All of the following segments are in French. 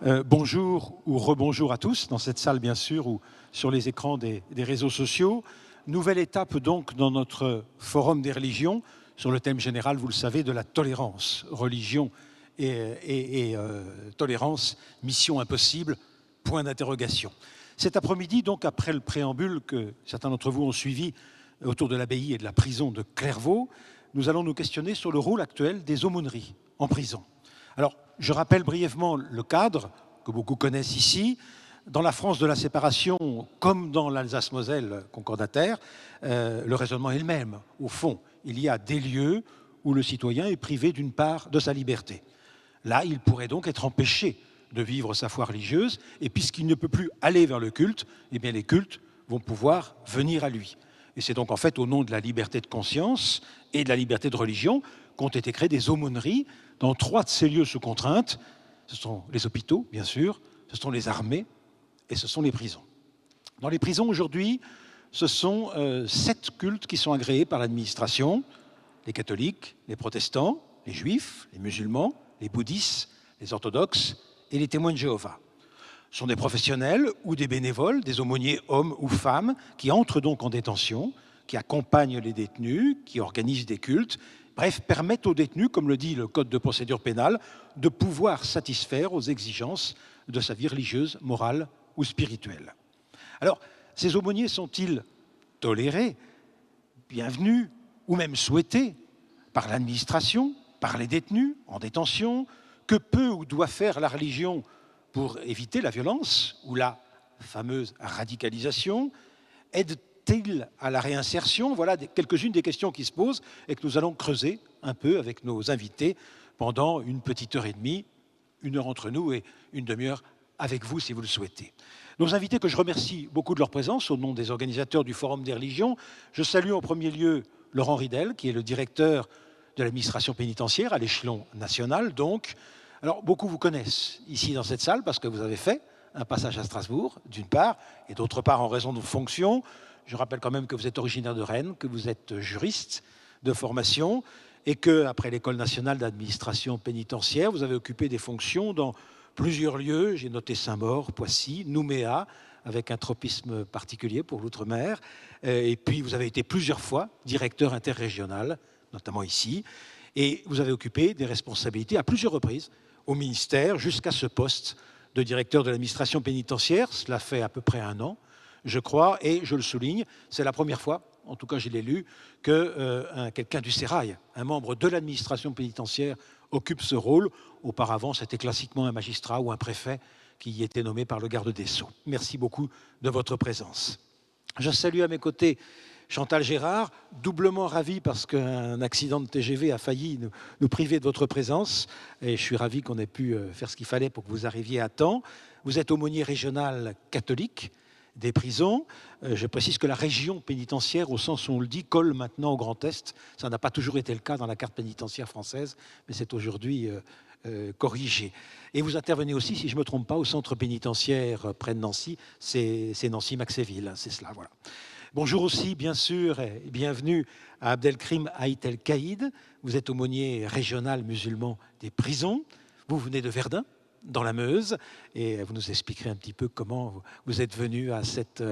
Bonjour ou rebonjour à tous, dans cette salle bien sûr, ou sur les écrans des réseaux sociaux. Nouvelle étape donc dans notre forum des religions, sur le thème général, vous le savez, de la tolérance. Religion et tolérance, mission impossible, point d'interrogation. Cet après-midi, donc, après le préambule que certains d'entre vous ont suivi autour de l'abbaye et de la prison de Clairvaux, nous allons nous questionner sur le rôle actuel des aumôneries en prison. Alors, je rappelle brièvement le cadre que beaucoup connaissent ici. Dans la France de la séparation, comme dans l'Alsace-Moselle concordataire, le raisonnement est le même. Au fond, il y a des lieux où le citoyen est privé d'une part de sa liberté. Là, il pourrait donc être empêché de vivre sa foi religieuse, et puisqu'il ne peut plus aller vers le culte, eh bien les cultes vont pouvoir venir à lui. Et c'est donc en fait au nom de la liberté de conscience et de la liberté de religion qu'ont été créées des aumôneries dans 3 de ces lieux sous contrainte. Ce sont les hôpitaux, bien sûr, ce sont les armées et ce sont les prisons. Dans les prisons aujourd'hui, ce sont 7 cultes qui sont agréés par l'administration, les catholiques, les protestants, les juifs, les musulmans, les bouddhistes, les orthodoxes et les témoins de Jéhovah. Ce sont des professionnels ou des bénévoles, des aumôniers hommes ou femmes, qui entrent donc en détention, qui accompagnent les détenus, qui organisent des cultes, bref, permettent aux détenus, comme le dit le Code de procédure pénale, de pouvoir satisfaire aux exigences de sa vie religieuse, morale ou spirituelle. Alors, ces aumôniers sont-ils tolérés, bienvenus ou même souhaités par l'administration, par les détenus en détention? Que peut ou doit faire la religion pour éviter la violence ou la fameuse radicalisation? Aide-t-il à la réinsertion? Voilà quelques-unes des questions qui se posent et que nous allons creuser un peu avec nos invités pendant une petite heure et demie, 1 heure entre nous et une demi-heure avec vous si vous le souhaitez. Nos invités que je remercie beaucoup de leur présence au nom des organisateurs du Forum des religions. Je salue en premier lieu Laurent Ridel, qui est le directeur de l'administration pénitentiaire à l'échelon national donc. Alors, beaucoup vous connaissent ici dans cette salle parce que vous avez fait un passage à Strasbourg, d'une part, et d'autre part en raison de vos fonctions. Je rappelle quand même que vous êtes originaire de Rennes, que vous êtes juriste de formation et qu'après l'École nationale d'administration pénitentiaire, vous avez occupé des fonctions dans plusieurs lieux. J'ai noté Saint-Maur, Poissy, Nouméa, avec un tropisme particulier pour l'outre-mer. Et puis, vous avez été plusieurs fois directeur interrégional, notamment ici, et vous avez occupé des responsabilités à plusieurs reprises au ministère jusqu'à ce poste de directeur de l'administration pénitentiaire. Cela fait à peu près 1 an, je crois, et je le souligne, c'est la première fois, en tout cas je l'ai lu, que quelqu'un du Sérail, un membre de l'administration pénitentiaire, occupe ce rôle. Auparavant, c'était classiquement un magistrat ou un préfet qui y était nommé par le garde des Sceaux. Merci beaucoup de votre présence. Je salue à mes côtés Chantal Gérard, doublement ravi parce qu'un accident de TGV a failli nous priver de votre présence. Et je suis ravi qu'on ait pu faire ce qu'il fallait pour que vous arriviez à temps. Vous êtes aumônier régional catholique des prisons. Je précise que la région pénitentiaire, au sens où on le dit, colle maintenant au Grand Est. Ça n'a pas toujours été le cas dans la carte pénitentiaire française, mais c'est aujourd'hui corrigé. Et vous intervenez aussi, si je ne me trompe pas, au centre pénitentiaire près de Nancy. C'est Nancy-Maxéville, c'est cela, voilà. Bonjour aussi, bien sûr, et bienvenue à Abdelkrim Haït El Kaïd. Vous êtes aumônier régional musulman des prisons. Vous venez de Verdun, dans la Meuse, et vous nous expliquerez un petit peu comment vous êtes venu à cette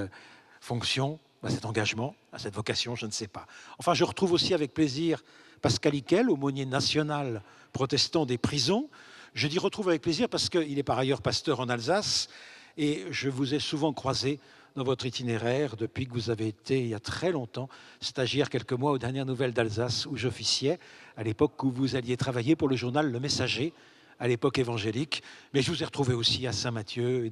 fonction, à cet engagement, à cette vocation, je ne sais pas. Enfin, je retrouve aussi avec plaisir Pascal Ickel, aumônier national protestant des prisons. Je dis retrouve avec plaisir parce qu'il est par ailleurs pasteur en Alsace, et je vous ai souvent croisé dans votre itinéraire depuis que vous avez été, il y a très longtemps, stagiaire quelques mois aux dernières nouvelles d'Alsace où j'officiais, à l'époque où vous alliez travailler pour le journal Le Messager, à l'époque évangélique. Mais je vous ai retrouvé aussi à Saint-Mathieu, et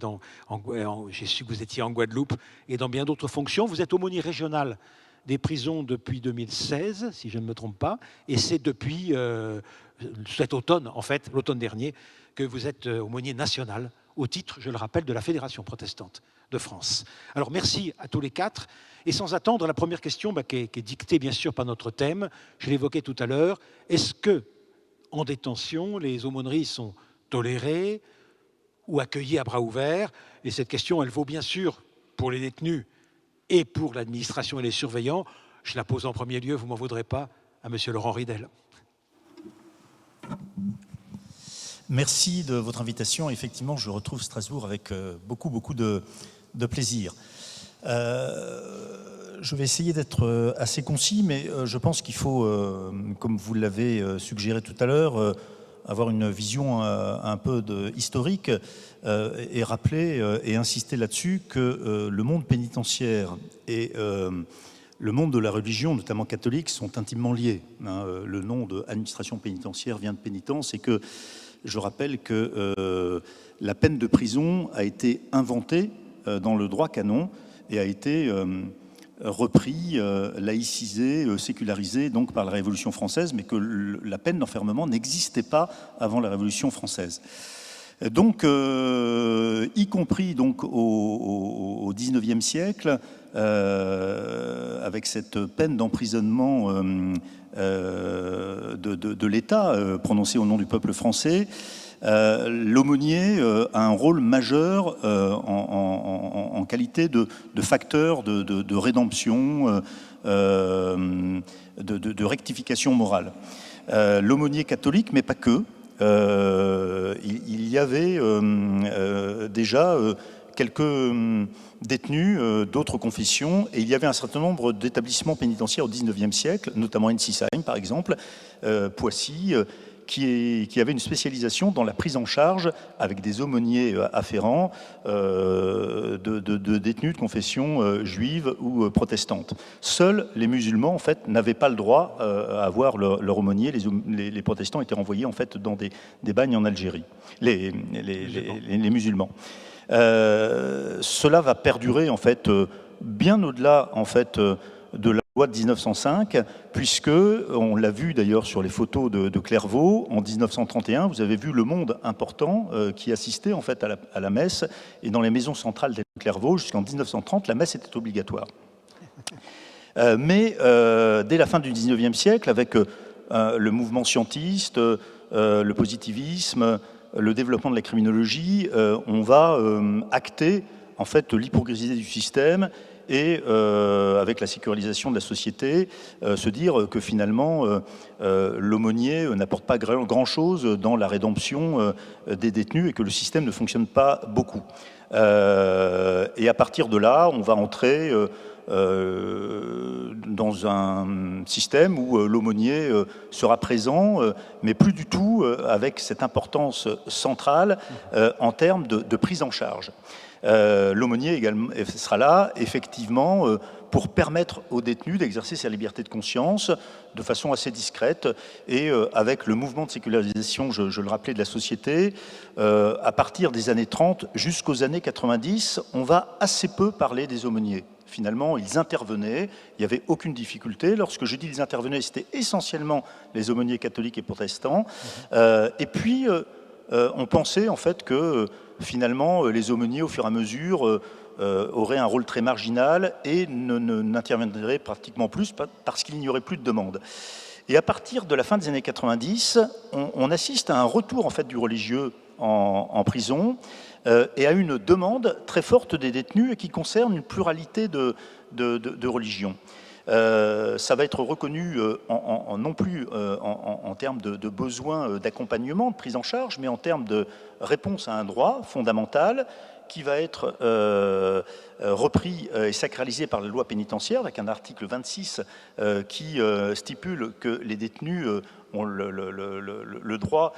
j'ai su que vous étiez en Guadeloupe et dans bien d'autres fonctions. Vous êtes aumônier régional des prisons depuis 2016, si je ne me trompe pas, et c'est depuis cet automne, en fait, l'automne dernier, que vous êtes aumônier national au titre, je le rappelle, de la Fédération protestante de France. Alors merci à tous les 4. Et sans attendre, la première question qui est dictée bien sûr par notre thème, je l'évoquais tout à l'heure, est-ce que en détention, les aumôneries sont tolérées ou accueillies à bras ouverts? Et cette question, elle vaut bien sûr pour les détenus et pour l'administration et les surveillants. Je la pose en premier lieu, vous ne m'en voudrez pas, à M. Laurent Ridel. Merci de votre invitation. Effectivement, je retrouve Strasbourg avec beaucoup de plaisir. Je vais essayer d'être assez concis, mais je pense qu'il faut, comme vous l'avez suggéré tout à l'heure, avoir une vision un peu historique et rappeler et insister là-dessus que le monde pénitentiaire et le monde de la religion, notamment catholique, sont intimement liés. Le nom de administration pénitentiaire vient de pénitence et que je rappelle que la peine de prison a été inventée dans le droit canon et a été repris, laïcisé, sécularisé donc par la Révolution française, mais que la peine d'enfermement n'existait pas avant la Révolution française. Donc, y compris donc au XIXe siècle, avec cette peine d'emprisonnement de l'État prononcée au nom du peuple français, l'aumônier a un rôle majeur en qualité de facteur de rédemption, de rectification morale. L'aumônier catholique, mais pas que. Il y avait déjà quelques détenus d'autres confessions, et il y avait un certain nombre d'établissements pénitentiaires au XIXe siècle, notamment Ensisheim par exemple, Poissy, qui avait une spécialisation dans la prise en charge avec des aumôniers afférents de détenus de confession juive ou protestante. Seuls les musulmans en fait n'avaient pas le droit à avoir leur aumônier. Les protestants étaient renvoyés en fait dans des bagnes en Algérie. Les musulmans. Cela va perdurer en fait bien au-delà en fait de la loi de 1905, puisque, on l'a vu d'ailleurs sur les photos de Clairvaux, en 1931, vous avez vu le monde important qui assistait en fait à la messe, et dans les maisons centrales de Clairvaux, jusqu'en 1930, la messe était obligatoire. Mais dès la fin du 19e siècle, avec le mouvement scientiste, le positivisme, le développement de la criminologie, on va acter en fait l'hypocrisie du système et avec la sécularisation de la société, se dire que finalement l'aumônier n'apporte pas grand-chose dans la rédemption des détenus et que le système ne fonctionne pas beaucoup. Et à partir de là, on va entrer dans un système où l'aumônier sera présent, mais plus du tout avec cette importance centrale en termes de prise en charge. L'aumônier également sera là, effectivement, pour permettre aux détenus d'exercer sa liberté de conscience de façon assez discrète et avec le mouvement de sécularisation, je le rappelais, de la société, à partir des années 30 jusqu'aux années 90, on va assez peu parler des aumôniers. Finalement, ils intervenaient, il n'y avait aucune difficulté. Lorsque je dis ils intervenaient, c'était essentiellement les aumôniers catholiques et protestants. Et puis, on pensait en fait que finalement, les aumôniers, au fur et à mesure, auraient un rôle très marginal et n'interviendraient pratiquement plus parce qu'il n'y aurait plus de demande. Et à partir de la fin des années 90, on assiste à un retour en fait du religieux en prison et à une demande très forte des détenus et qui concerne une pluralité de religions. Ça va être reconnu non plus en termes de besoin d'accompagnement, de prise en charge, mais en termes de réponse à un droit fondamental qui va être repris et sacralisé par la loi pénitentiaire, avec un article 26 qui stipule que les détenus ont le droit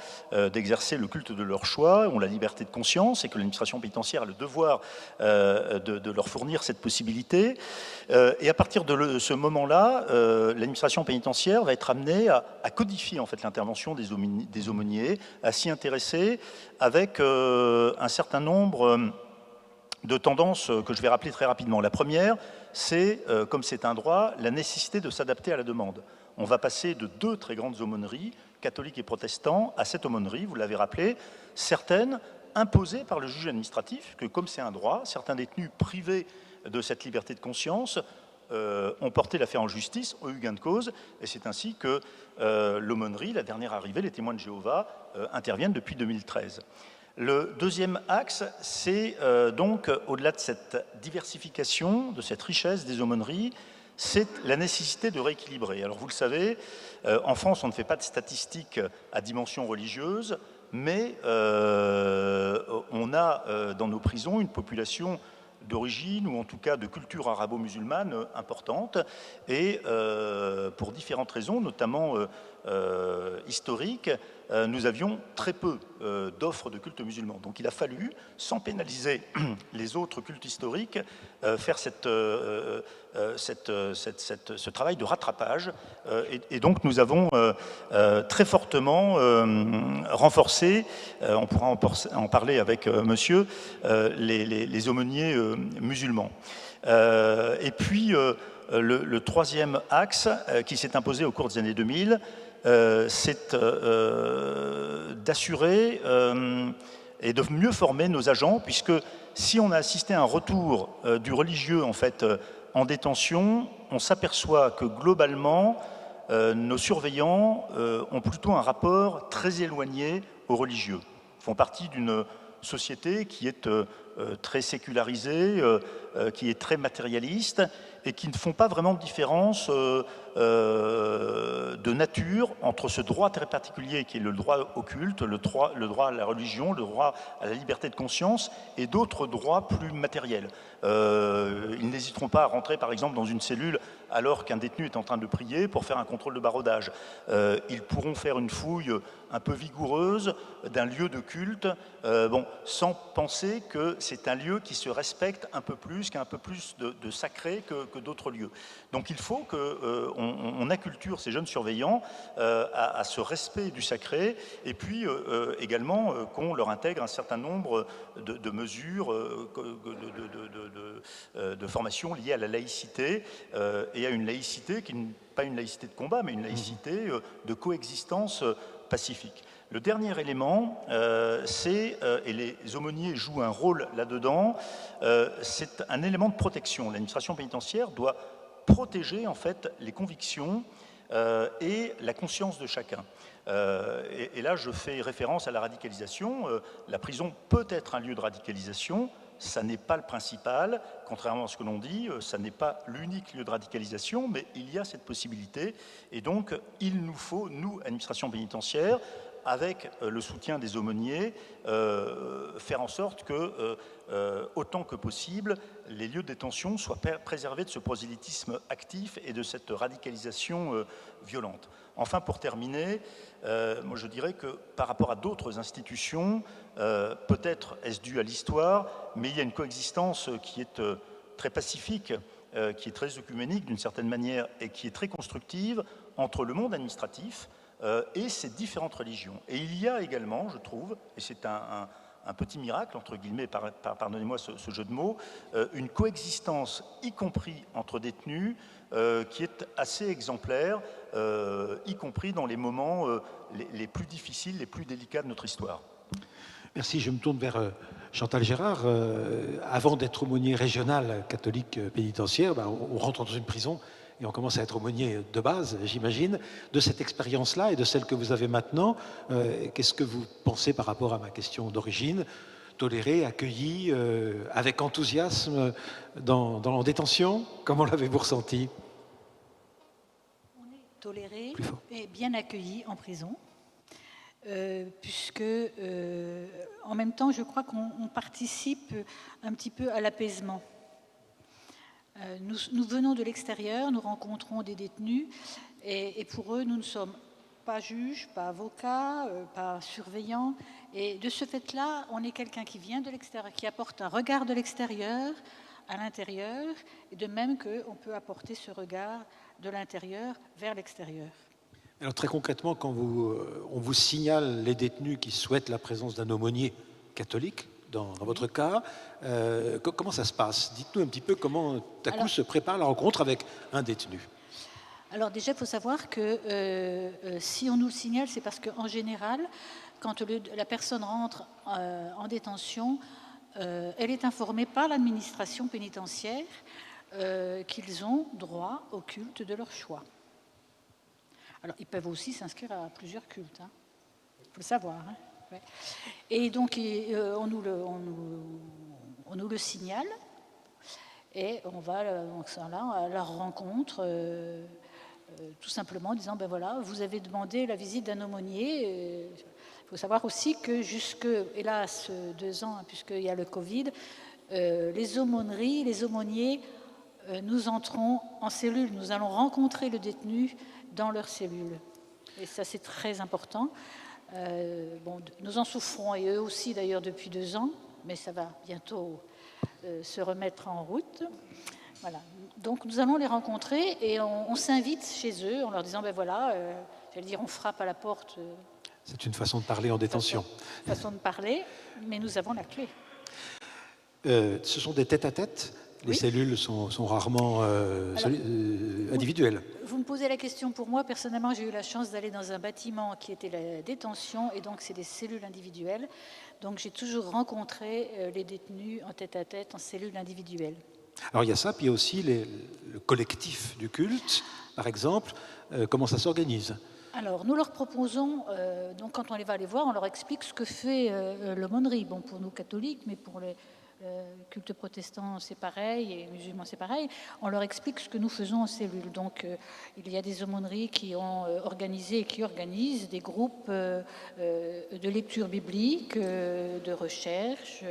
d'exercer le culte de leur choix, ont la liberté de conscience, et que l'administration pénitentiaire a le devoir de leur fournir cette possibilité. Et à partir de ce moment-là, l'administration pénitentiaire va être amenée à codifier en fait l'intervention des aumôniers, à s'y intéresser avec un certain nombre de tendances que je vais rappeler très rapidement. La première, c'est, comme c'est un droit, la nécessité de s'adapter à la demande. On va passer de 2 très grandes aumôneries, catholiques et protestants, à 7 aumôneries, vous l'avez rappelé, certaines imposées par le juge administratif, que comme c'est un droit, certains détenus privés de cette liberté de conscience ont porté l'affaire en justice, ont eu gain de cause, et c'est ainsi que l'aumônerie, la dernière arrivée, les témoins de Jéhovah, interviennent depuis 2013. Le deuxième axe, c'est donc, au-delà de cette diversification, de cette richesse des aumôneries, c'est la nécessité de rééquilibrer. Alors vous le savez, en France, on ne fait pas de statistiques à dimension religieuse, mais on a dans nos prisons une population d'origine, ou en tout cas de culture arabo-musulmane importante, et pour différentes raisons, notamment historiques, nous avions très peu d'offres de culte musulman. Donc il a fallu, sans pénaliser les autres cultes historiques, faire ce travail de rattrapage. Et donc nous avons très fortement renforcé, on pourra en parler avec monsieur, les aumôniers musulmans. Et puis le troisième axe qui s'est imposé au cours des années 2000, c'est d'assurer et de mieux former nos agents, puisque si on a assisté à un retour du religieux en fait en détention, on s'aperçoit que globalement nos surveillants ont plutôt un rapport très éloigné aux religieux. Ils font partie d'une société qui est très sécularisée, qui est très matérialiste, et qui ne font pas vraiment de différence de nature entre ce droit très particulier qui est le droit au culte, le droit à la religion, le droit à la liberté de conscience, et d'autres droits plus matériels. Ils n'hésiteront pas à rentrer par exemple dans une cellule alors qu'un détenu est en train de prier pour faire un contrôle de barodage. Ils pourront faire une fouille un peu vigoureuse d'un lieu de culte, sans penser que c'est un lieu qui se respecte un peu plus, qui a un peu plus de sacré que d'autres lieux. Donc il faut qu'on acculture ces jeunes surveillants à ce respect du sacré, et puis également qu'on leur intègre un certain nombre de mesures de formation liées à la laïcité, et à une laïcité qui n'est pas une laïcité de combat, mais une laïcité de coexistence pacifique. Le dernier élément, et les aumôniers jouent un rôle là-dedans, c'est un élément de protection. L'administration pénitentiaire doit protéger en fait les convictions et la conscience de chacun. Et là, je fais référence à la radicalisation. La prison peut être un lieu de radicalisation. Ça n'est pas le principal, contrairement à ce que l'on dit, ça n'est pas l'unique lieu de radicalisation, mais il y a cette possibilité. Et donc, il nous faut, nous, administration pénitentiaire, avec le soutien des aumôniers, faire en sorte que, autant que possible, les lieux de détention soient préservés de ce prosélytisme actif et de cette radicalisation violente. Enfin, pour terminer, moi je dirais que par rapport à d'autres institutions, peut-être est-ce dû à l'histoire, mais il y a une coexistence qui est très pacifique, qui est très œcuménique d'une certaine manière, et qui est très constructive entre le monde administratif et ces différentes religions. Et il y a également, je trouve, et c'est un petit miracle, entre guillemets, pardonnez-moi ce jeu de mots, une coexistence, y compris entre détenus, qui est assez exemplaire, y compris dans les moments les plus difficiles, les plus délicats de notre histoire. Merci, je me tourne vers Chantal Gérard. Avant d'être aumônier régional catholique pénitentiaire, on rentre dans une prison et on commence à être aumônier de base, j'imagine. De cette expérience-là et de celle que vous avez maintenant, qu'est-ce que vous pensez par rapport à ma question d'origine? Toléré, accueilli, avec enthousiasme en détention? Comment l'avez-vous ressenti? On est toléré et bien accueilli en prison, puisque en même temps, je crois qu'on participe un petit peu à l'apaisement. Nous venons de l'extérieur, nous rencontrons des détenus, et pour eux, nous ne sommes pas juges, pas avocats, pas surveillants. Et de ce fait-là, on est quelqu'un qui vient de l'extérieur, qui apporte un regard de l'extérieur à l'intérieur, et de même qu'on peut apporter ce regard de l'intérieur vers l'extérieur. Alors très concrètement, quand on vous signale les détenus qui souhaitent la présence d'un aumônier catholique, dans votre cas, comment ça se passe? Dites-nous un petit peu comment tout à coup se prépare la rencontre avec un détenu. Alors déjà, il faut savoir que si on nous le signale, c'est parce qu'en général, quand la personne rentre en détention, elle est informée par l'administration pénitentiaire qu'ils ont droit au culte de leur choix. Alors, ils peuvent aussi s'inscrire à plusieurs cultes, hein. Il faut le savoir. Hein. Ouais. Et donc, on nous le signale, et on va à la rencontre, tout simplement en disant, ben voilà, vous avez demandé la visite d'un aumônier, Il faut savoir aussi que jusque, hélas, 2 ans, puisqu'il y a le Covid, les aumôneries, les aumôniers, nous entrons en cellule. Nous allons rencontrer le détenu dans leur cellule. Et ça, c'est très important. Bon, nous en souffrons, et eux aussi d'ailleurs depuis 2 ans, mais ça va bientôt se remettre en route. Voilà. Donc nous allons les rencontrer et on s'invite chez eux en leur disant, ben voilà, j'allais dire on frappe à la porte. C'est une façon de parler en détention. Façon de parler, mais nous avons la clé. Ce sont des tête-à-tête. Les Oui. cellules sont rarement individuelles. Vous me posez la question pour moi. Personnellement, j'ai eu la chance d'aller dans un bâtiment qui était la détention, et donc c'est des cellules individuelles. Donc j'ai toujours rencontré les détenus en tête-à-tête, en cellules individuelles. Alors il y a ça, puis il y a aussi le collectif du culte, par exemple. Comment ça s'organise? Alors, nous leur proposons, donc quand on va les voir, on leur explique ce que fait l'aumônerie. Bon, pour nous catholiques, mais pour les cultes protestants, c'est pareil, et musulmans, c'est pareil. On leur explique ce que nous faisons en cellule. Donc, il y a des aumôneries qui ont organisé et qui organisent des groupes de lecture biblique, de recherche,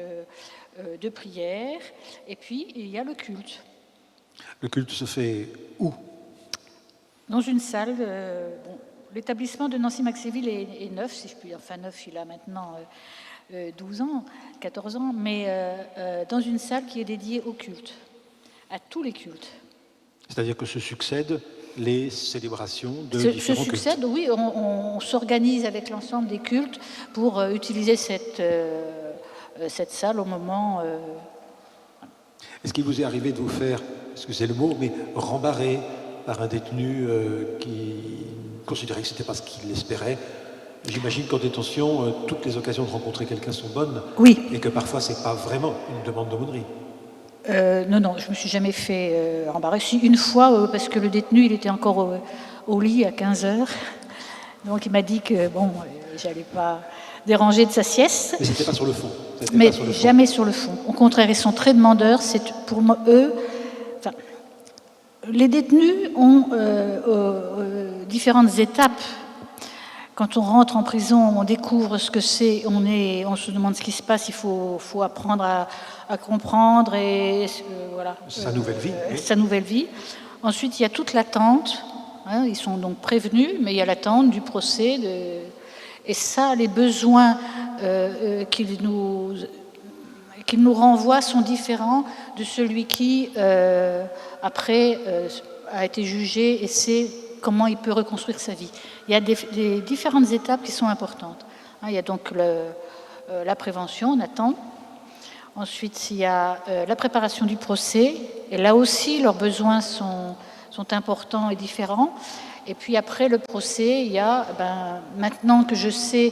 de prière. Et puis, il y a le culte. Le culte se fait où? Dans une salle. Bon, l'établissement de Nancy-Maxéville est neuf, si je puis dire. Enfin, neuf, il a maintenant 12 ans, 14 ans, mais dans une salle qui est dédiée au culte, à tous les cultes. C'est-à-dire que se succèdent les célébrations de Se différents cultes. succèdent, oui, on s'organise avec l'ensemble des cultes pour utiliser cette salle au moment... Est-ce qu'il vous est arrivé de vous faire, excusez le mot, mais rembarrer par un détenu qui considérait que ce n'était pas ce qu'il espérait? J'imagine qu'en détention, toutes les occasions de rencontrer quelqu'un sont bonnes. Oui. Et que parfois, ce n'est pas vraiment une demande d'aumônerie. Non, je ne me suis jamais fait rembarrer. Si, une fois, parce que le détenu, il était encore au lit à 15 heures. Donc il m'a dit que, bon, j'allais pas déranger de sa sieste. Mais ce n'était pas sur le fond. Mais jamais sur le fond. Au contraire, ils sont très demandeurs. C'est pour moi, eux... Enfin, les détenus ont différentes étapes. Quand on rentre en prison, on découvre ce que c'est, on se demande ce qui se passe, il faut apprendre à comprendre et voilà. Sa nouvelle vie. Oui. Sa nouvelle vie. Ensuite, il y a toute l'attente. Hein, ils sont donc prévenus, mais il y a l'attente du procès. Et ça, les besoins qu'ils nous renvoient sont différents de celui qui, après, a été jugé et sait comment il peut reconstruire sa vie. Il y a des différentes étapes qui sont importantes. Il y a donc la prévention, on attend. Ensuite, il y a la préparation du procès. Et là aussi, leurs besoins sont importants et différents. Et puis après le procès, il y a, maintenant que je sais...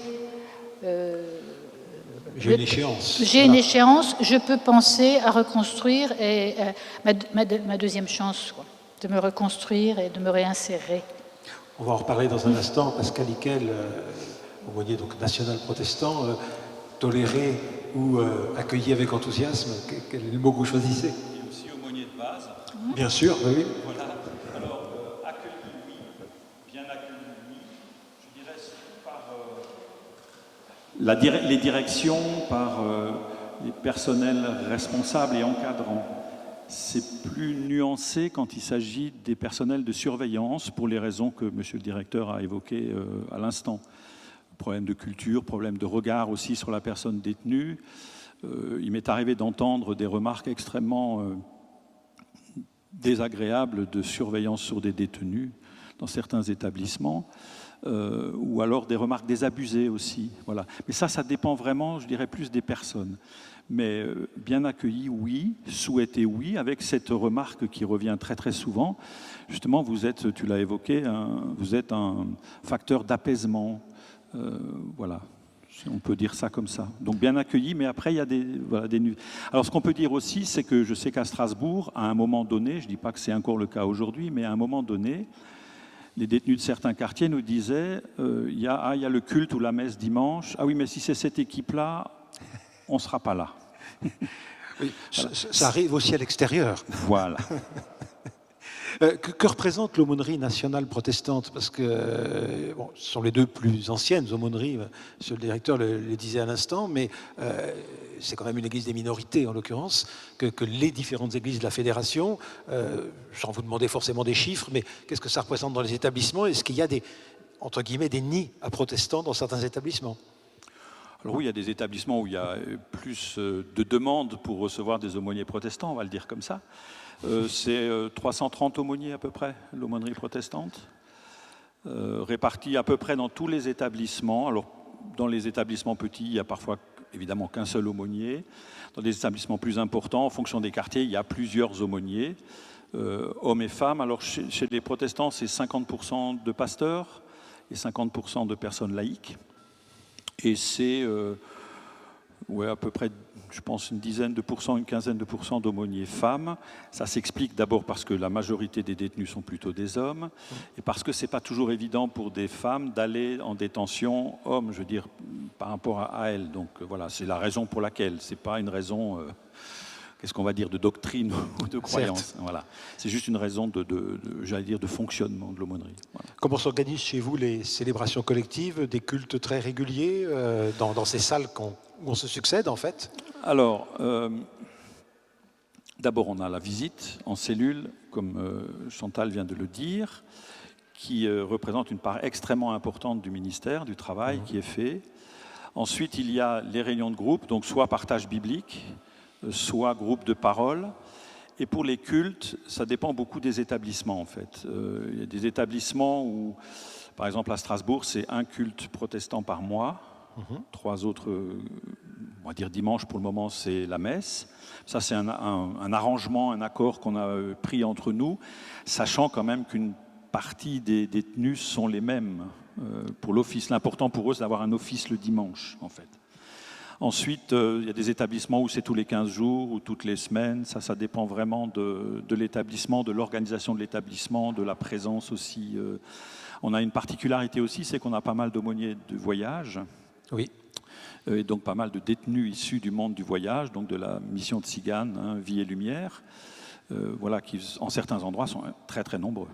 J'ai une échéance. J'ai une échéance, je peux penser à reconstruire et ma deuxième chance, quoi, de me reconstruire et de me réinsérer. On va en reparler dans un instant. Pascal Ickel, aumônier donc national protestant, toléré ou accueilli avec enthousiasme, quel est le mot que vous choisissez? Et aussi aumônier de base. Bien sûr, oui. Voilà. Alors, accueilli, oui. Bien accueilli, oui. Je dirais surtout par les directions, par les personnels responsables et encadrants. C'est plus nuancé quand il s'agit des personnels de surveillance, pour les raisons que Monsieur le Directeur a évoquées à l'instant. Problème de culture, problème de regard aussi sur la personne détenue. Il m'est arrivé d'entendre des remarques extrêmement désagréables de surveillance sur des détenus dans certains établissements, ou alors des remarques désabusées aussi. Voilà. Mais ça dépend vraiment, je dirais, plus des personnes. Mais bien accueilli, oui, souhaité, oui, avec cette remarque qui revient très très souvent. Justement, vous êtes, tu l'as évoqué, vous êtes un facteur d'apaisement. Voilà, on peut dire ça comme ça. Donc bien accueilli, mais après il y a des Alors ce qu'on peut dire aussi, c'est que je sais qu'à Strasbourg, à un moment donné, je ne dis pas que c'est encore le cas aujourd'hui, mais à un moment donné, les détenus de certains quartiers nous disaient il y a le culte ou la messe dimanche. Ah oui, mais si c'est cette équipe-là, on ne sera pas là. Oui, ça arrive aussi à l'extérieur. Voilà. Que représente l'aumônerie nationale protestante? Parce que bon, ce sont les deux plus anciennes aumôneries, monsieur le directeur le disait à l'instant, mais c'est quand même une église des minorités en l'occurrence, que les différentes églises de la fédération, sans vous demander forcément des chiffres, mais qu'est-ce que ça représente dans les établissements? Est-ce qu'il y a des, entre guillemets, des nids à protestants dans certains établissements? Alors oui, il y a des établissements où il y a plus de demandes pour recevoir des aumôniers protestants, on va le dire comme ça. C'est 330 aumôniers à peu près, l'aumônerie protestante, répartis à peu près dans tous les établissements. Alors, dans les établissements petits, il y a parfois évidemment qu'un seul aumônier. Dans des établissements plus importants, en fonction des quartiers, il y a plusieurs aumôniers, hommes et femmes. Alors, chez les protestants, c'est 50% de pasteurs et 50% de personnes laïques. Et c'est à peu près, je pense, une dizaine de pourcents, une quinzaine de pourcents d'aumôniers femmes. Ça s'explique d'abord parce que la majorité des détenus sont plutôt des hommes, et parce que ce n'est pas toujours évident pour des femmes d'aller en détention homme, je veux dire, par rapport à elles. Donc voilà, c'est la raison pour laquelle. Ce n'est pas une raison, qu'est-ce qu'on va dire, de doctrine ou de croyance. Voilà. C'est juste une raison j'allais dire, de fonctionnement de l'aumônerie. Voilà. Comment s'organisent chez vous les célébrations collectives, des cultes très réguliers dans ces salles où on se succède en fait? Alors, d'abord on a la visite en cellule, comme Chantal vient de le dire, qui représente une part extrêmement importante du ministère, du travail qui est fait. Ensuite, il y a les réunions de groupe, donc soit partage biblique, soit groupe de parole. Et pour les cultes, ça dépend beaucoup des établissements en fait. Il y a des établissements où, par exemple à Strasbourg, c'est un culte protestant par mois. 3 autres, on va dire dimanche pour le moment, c'est la messe. Ça, c'est un arrangement, un accord qu'on a pris entre nous, sachant quand même qu'une partie des détenus sont les mêmes pour l'office. L'important pour eux, c'est d'avoir un office le dimanche, en fait. Ensuite, il y a des établissements où c'est tous les 15 jours ou toutes les semaines. Ça dépend vraiment de l'établissement, de l'organisation de l'établissement, de la présence aussi. On a une particularité aussi, c'est qu'on a pas mal d'aumôniers de voyage. Oui. Et donc pas mal de détenus issus du monde du voyage, donc de la mission de Tsigane, Vie et Lumière, voilà, qui en certains endroits sont très très nombreux.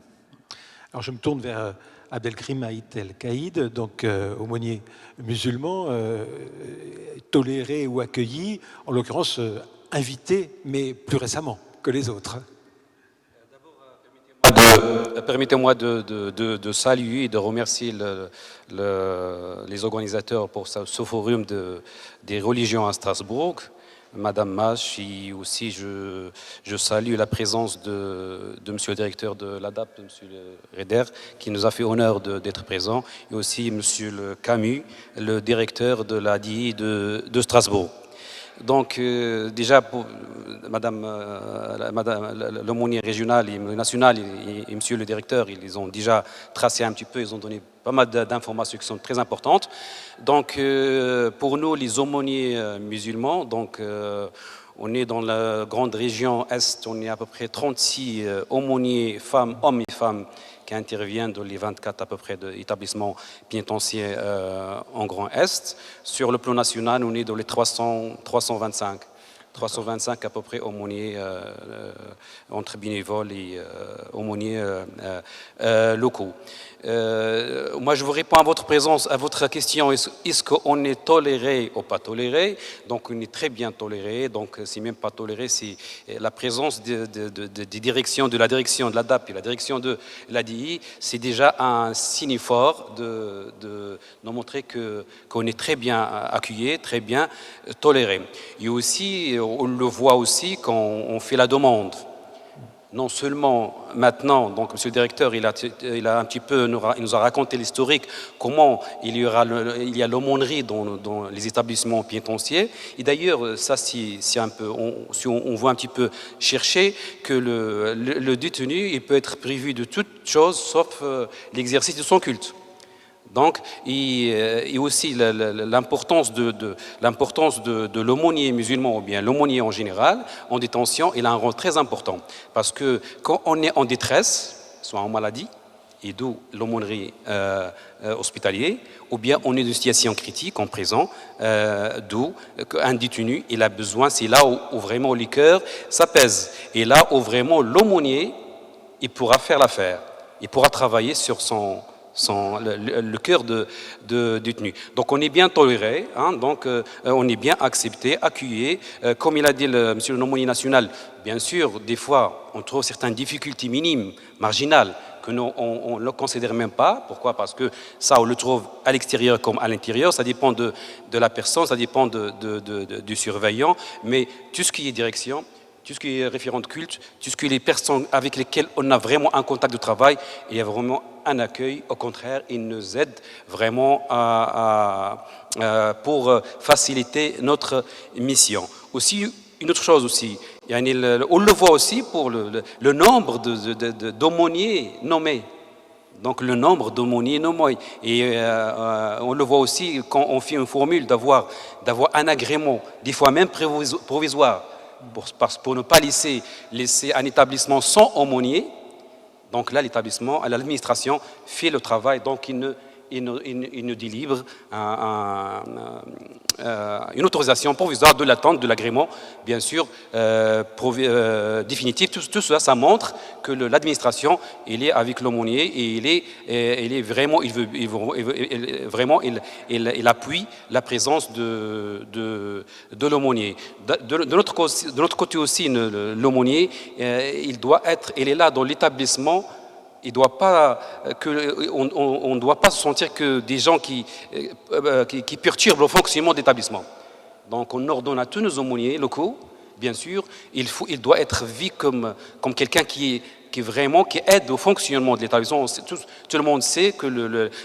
Alors je me tourne vers Abdelkrim Haït El Kaïd, donc aumônier musulman, toléré ou accueilli, en l'occurrence invité, mais plus récemment que les autres. Permettez-moi de saluer et de remercier les organisateurs pour ce forum des religions à Strasbourg, Madame Mache, et aussi je salue la présence de Monsieur le directeur de l'ADAP, de Monsieur Reder, qui nous a fait honneur d'être présent, et aussi Monsieur le Camus, le directeur de l'ADI de Strasbourg. Donc déjà, Madame l'aumônier régional et national et Monsieur le directeur, ils ont déjà tracé un petit peu, ils ont donné pas mal d'informations qui sont très importantes. Donc pour nous, les aumôniers musulmans, donc on est dans la grande région Est, on est à peu près 36 aumôniers, femmes, hommes et femmes, qui interviennent dans les 24 à peu près d'établissements pénitentiaires en Grand Est. Sur le plan national, on est dans les 325 à peu près aumôniers entre bénévoles et aumôniers locaux. Moi, je vous réponds à votre question. Est-ce qu'on est toléré ou pas toléré? Donc, on est très bien toléré. Donc, c'est même pas toléré, c'est la présence des directions, de la direction de l'ADAP et la direction de l'ADI. C'est déjà un signe fort de nous montrer qu'on est très bien accueilli, très bien toléré. Et aussi, on le voit aussi quand on fait la demande. Non seulement maintenant, donc Monsieur le directeur, il a un petit peu, il nous a raconté l'historique, comment il y a l'aumônerie dans les établissements pénitentiaires. Et d'ailleurs, ça, c'est un peu, si on veut un petit peu chercher que le détenu, il peut être privé de toute chose sauf l'exercice de son culte. Donc, et aussi l'importance de l'aumônier musulman ou bien l'aumônier en général en détention, il a un rôle très important. Parce que quand on est en détresse, soit en maladie, et d'où l'aumônerie hospitalière, ou bien on est dans une situation critique en prison, d'où un détenu, il a besoin, c'est là où vraiment le cœur s'apaise. Et là où vraiment l'aumônier, il pourra faire l'affaire, il pourra travailler sur le cœur de détenu. Donc on est bien toléré, hein, donc on est bien accepté, accueilli. Comme il a dit monsieur le aumônier national, bien sûr, des fois, on trouve certaines difficultés minimes, marginales, que nous, on ne le considère même pas. Pourquoi? Parce que ça, on le trouve à l'extérieur comme à l'intérieur. Ça dépend de la personne, ça dépend du surveillant. Mais tout ce qui est direction, tout ce qui est référent de culte, tout ce qui est les personnes avec lesquelles on a vraiment un contact de travail, il y a vraiment un accueil. Au contraire, ils nous aident vraiment pour faciliter notre mission. Aussi, une autre chose aussi, on le voit aussi pour le nombre d'aumôniers nommés. Donc le nombre d'aumôniers nommés. Et on le voit aussi quand on fait une formule d'avoir un agrément, des fois même provisoire, pour ne pas laisser un établissement sans aumônier. Donc là, l'établissement, l'administration fait le travail, donc il nous délivre une autorisation provisoire de l'attente de l'agrément, bien sûr, définitif. Tout cela, ça montre que l'administration, il est avec l'aumônier et il est vraiment, il appuie la présence de l'aumônier. De notre côté aussi, l'aumônier, il est là dans l'établissement. On ne doit pas se sentir que des gens qui perturbent le fonctionnement d'établissement. Donc on ordonne à tous nos aumôniers locaux, bien sûr, il doit être vu comme quelqu'un qui aide au fonctionnement de l'établissement. Tout le monde sait que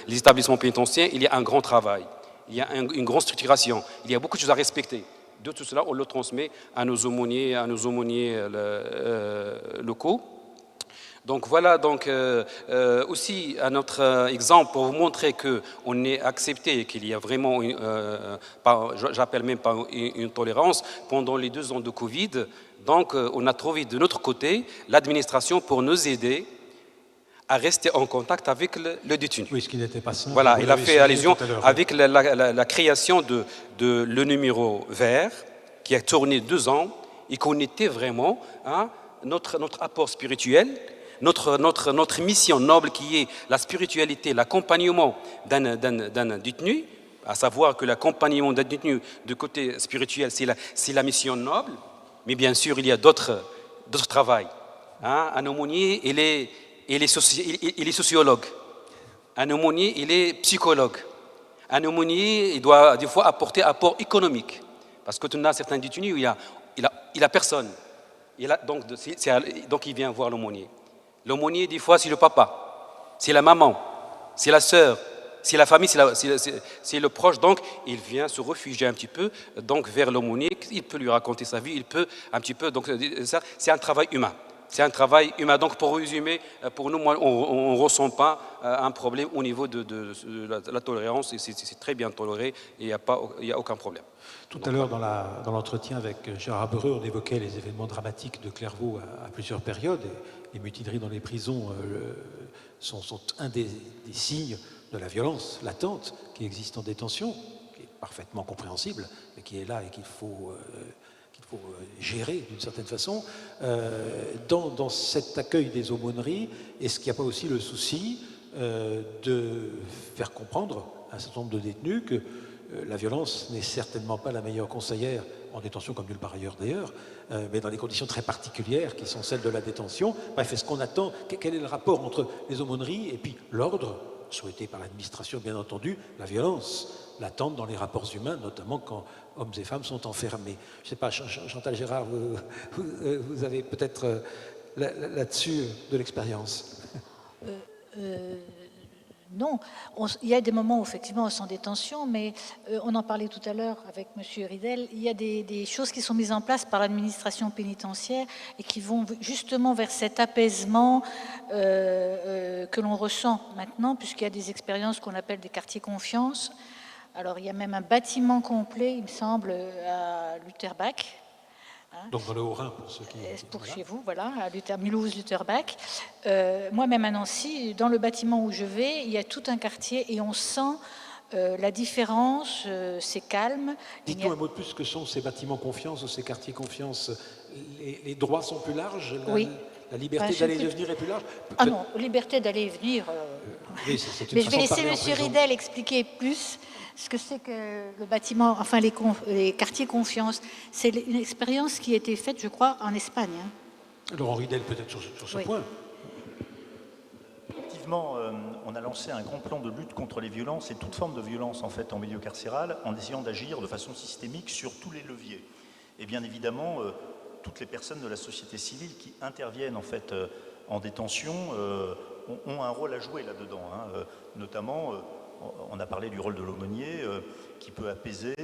les établissements pénitentiaires, il y a un grand travail, il y a une grande structuration, il y a beaucoup de choses à respecter. De tout cela, on le transmet à nos aumôniers locaux. Donc voilà, donc aussi un autre exemple pour vous montrer qu'on est accepté, qu'il y a vraiment, j'appelle même pas une tolérance, pendant les 2 ans de Covid. Donc on a trouvé de notre côté l'administration pour nous aider à rester en contact avec le détenu. Oui, ce qui n'était pas simple. Voilà, il a fait allusion avec la création de le numéro vert qui a tourné 2 ans et qu'on était vraiment notre apport spirituel. Notre mission noble qui est la spiritualité, l'accompagnement d'un détenu, à savoir que l'accompagnement d'un détenu de côté spirituel, c'est la mission noble, mais bien sûr, il y a d'autres travails. Un aumônier, il est sociologue. Un aumônier, il est psychologue. Un aumônier, il doit des fois apporter apport économique. Parce que tu as certains détenus où il a personne. Donc il vient voir l'aumônier. L'aumônier, des fois, c'est le papa, c'est la maman, c'est la sœur, c'est la famille, c'est le proche. Donc, il vient se réfugier un petit peu donc, vers l'aumônier. Il peut lui raconter sa vie, il peut un petit peu. Donc, ça, c'est un travail humain. C'est un travail humain. Donc, pour résumer, pour nous, on ne ressent pas un problème au niveau de la tolérance. C'est très bien toléré et il n'y a aucun problème. Tout à l'heure, dans l'entretien avec Gérard Bereux, on évoquait les événements dramatiques de Clairvaux à plusieurs périodes. Les mutineries dans les prisons sont un des signes de la violence latente qui existe en détention, qui est parfaitement compréhensible, mais qui est là et qu'il faut gérer d'une certaine façon. Dans cet accueil des aumôneries, est-ce qu'il n'y a pas aussi le souci de faire comprendre à un certain nombre de détenus que la violence n'est certainement pas la meilleure conseillère en détention, comme nulle part ailleurs d'ailleurs, mais dans des conditions très particulières qui sont celles de la détention. Bref, est-ce qu'on attend, quel est le rapport entre les aumôneries et puis l'ordre, souhaité par l'administration bien entendu, la violence latente dans les rapports humains, notamment quand hommes et femmes sont enfermés. Je ne sais pas, Chantal Gérard, vous avez peut-être là-dessus de l'expérience. Non, il y a des moments où effectivement on est en détention, mais on en parlait tout à l'heure avec M. Ridel, il y a des choses qui sont mises en place par l'administration pénitentiaire et qui vont justement vers cet apaisement que l'on ressent maintenant, puisqu'il y a des expériences qu'on appelle des quartiers confiance. Alors il y a même un bâtiment complet, il me semble, à Lutterbach. Donc dans le Haut-Rhin, pour ceux qui... Pour voilà. chez vous, voilà, à Mulhouse-Lutterbach. Moi-même à Nancy, dans le bâtiment où je vais, il y a tout un quartier et on sent La différence, c'est calme. Dites-nous un mot de plus, ce que sont ces bâtiments confiance ou ces quartiers confiance. Les droits sont plus larges, Oui. la liberté d'aller et de venir est plus large. Ah non, liberté d'aller et venir. Oui, c'est une Mais je vais façon de laisser parler en M. prison. Ridel expliquer plus ce que c'est que le bâtiment, enfin les quartiers confiance. C'est une expérience qui a été faite, je crois, en Espagne. Hein. Laurent Ridel, peut-être sur ce Oui. point. Effectivement, on a lancé un grand plan de lutte contre les violences et toute forme de violence en fait en milieu carcéral, en essayant d'agir de façon systémique sur tous les leviers. Et bien évidemment, toutes les personnes de la société civile qui interviennent en fait en détention ont un rôle à jouer là-dedans. Hein. Notamment, on a parlé du rôle de l'aumônier qui peut apaiser,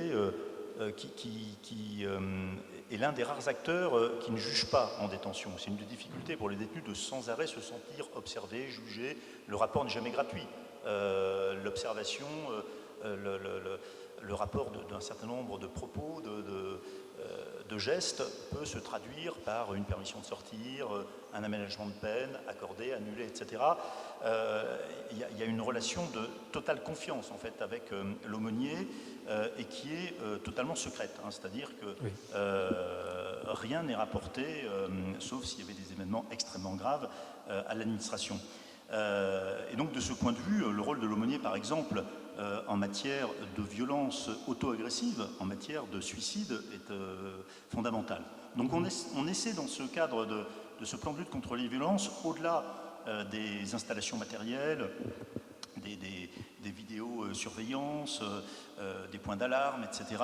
qui est l'un des rares acteurs qui ne juge pas en détention. C'est une des difficultés pour les détenus de sans arrêt se sentir observés, jugés. Le rapport n'est jamais gratuit. L'observation, le rapport d'un certain nombre de propos, de gestes peut se traduire par une permission de sortir, un aménagement de peine accordé, annulé, etc. Il y a une relation de totale confiance en fait avec l'aumônier et qui est totalement secrète, hein, c'est-à-dire que oui. Rien n'est rapporté, sauf s'il y avait des événements extrêmement graves à l'administration. Et donc de ce point de vue, le rôle de l'aumônier par exemple en matière de violence auto-agressive, en matière de suicide est fondamental. Donc on essaie dans ce cadre de ce plan de lutte contre les violences, au-delà des installations matérielles, des vidéosurveillance, des points d'alarme, etc.,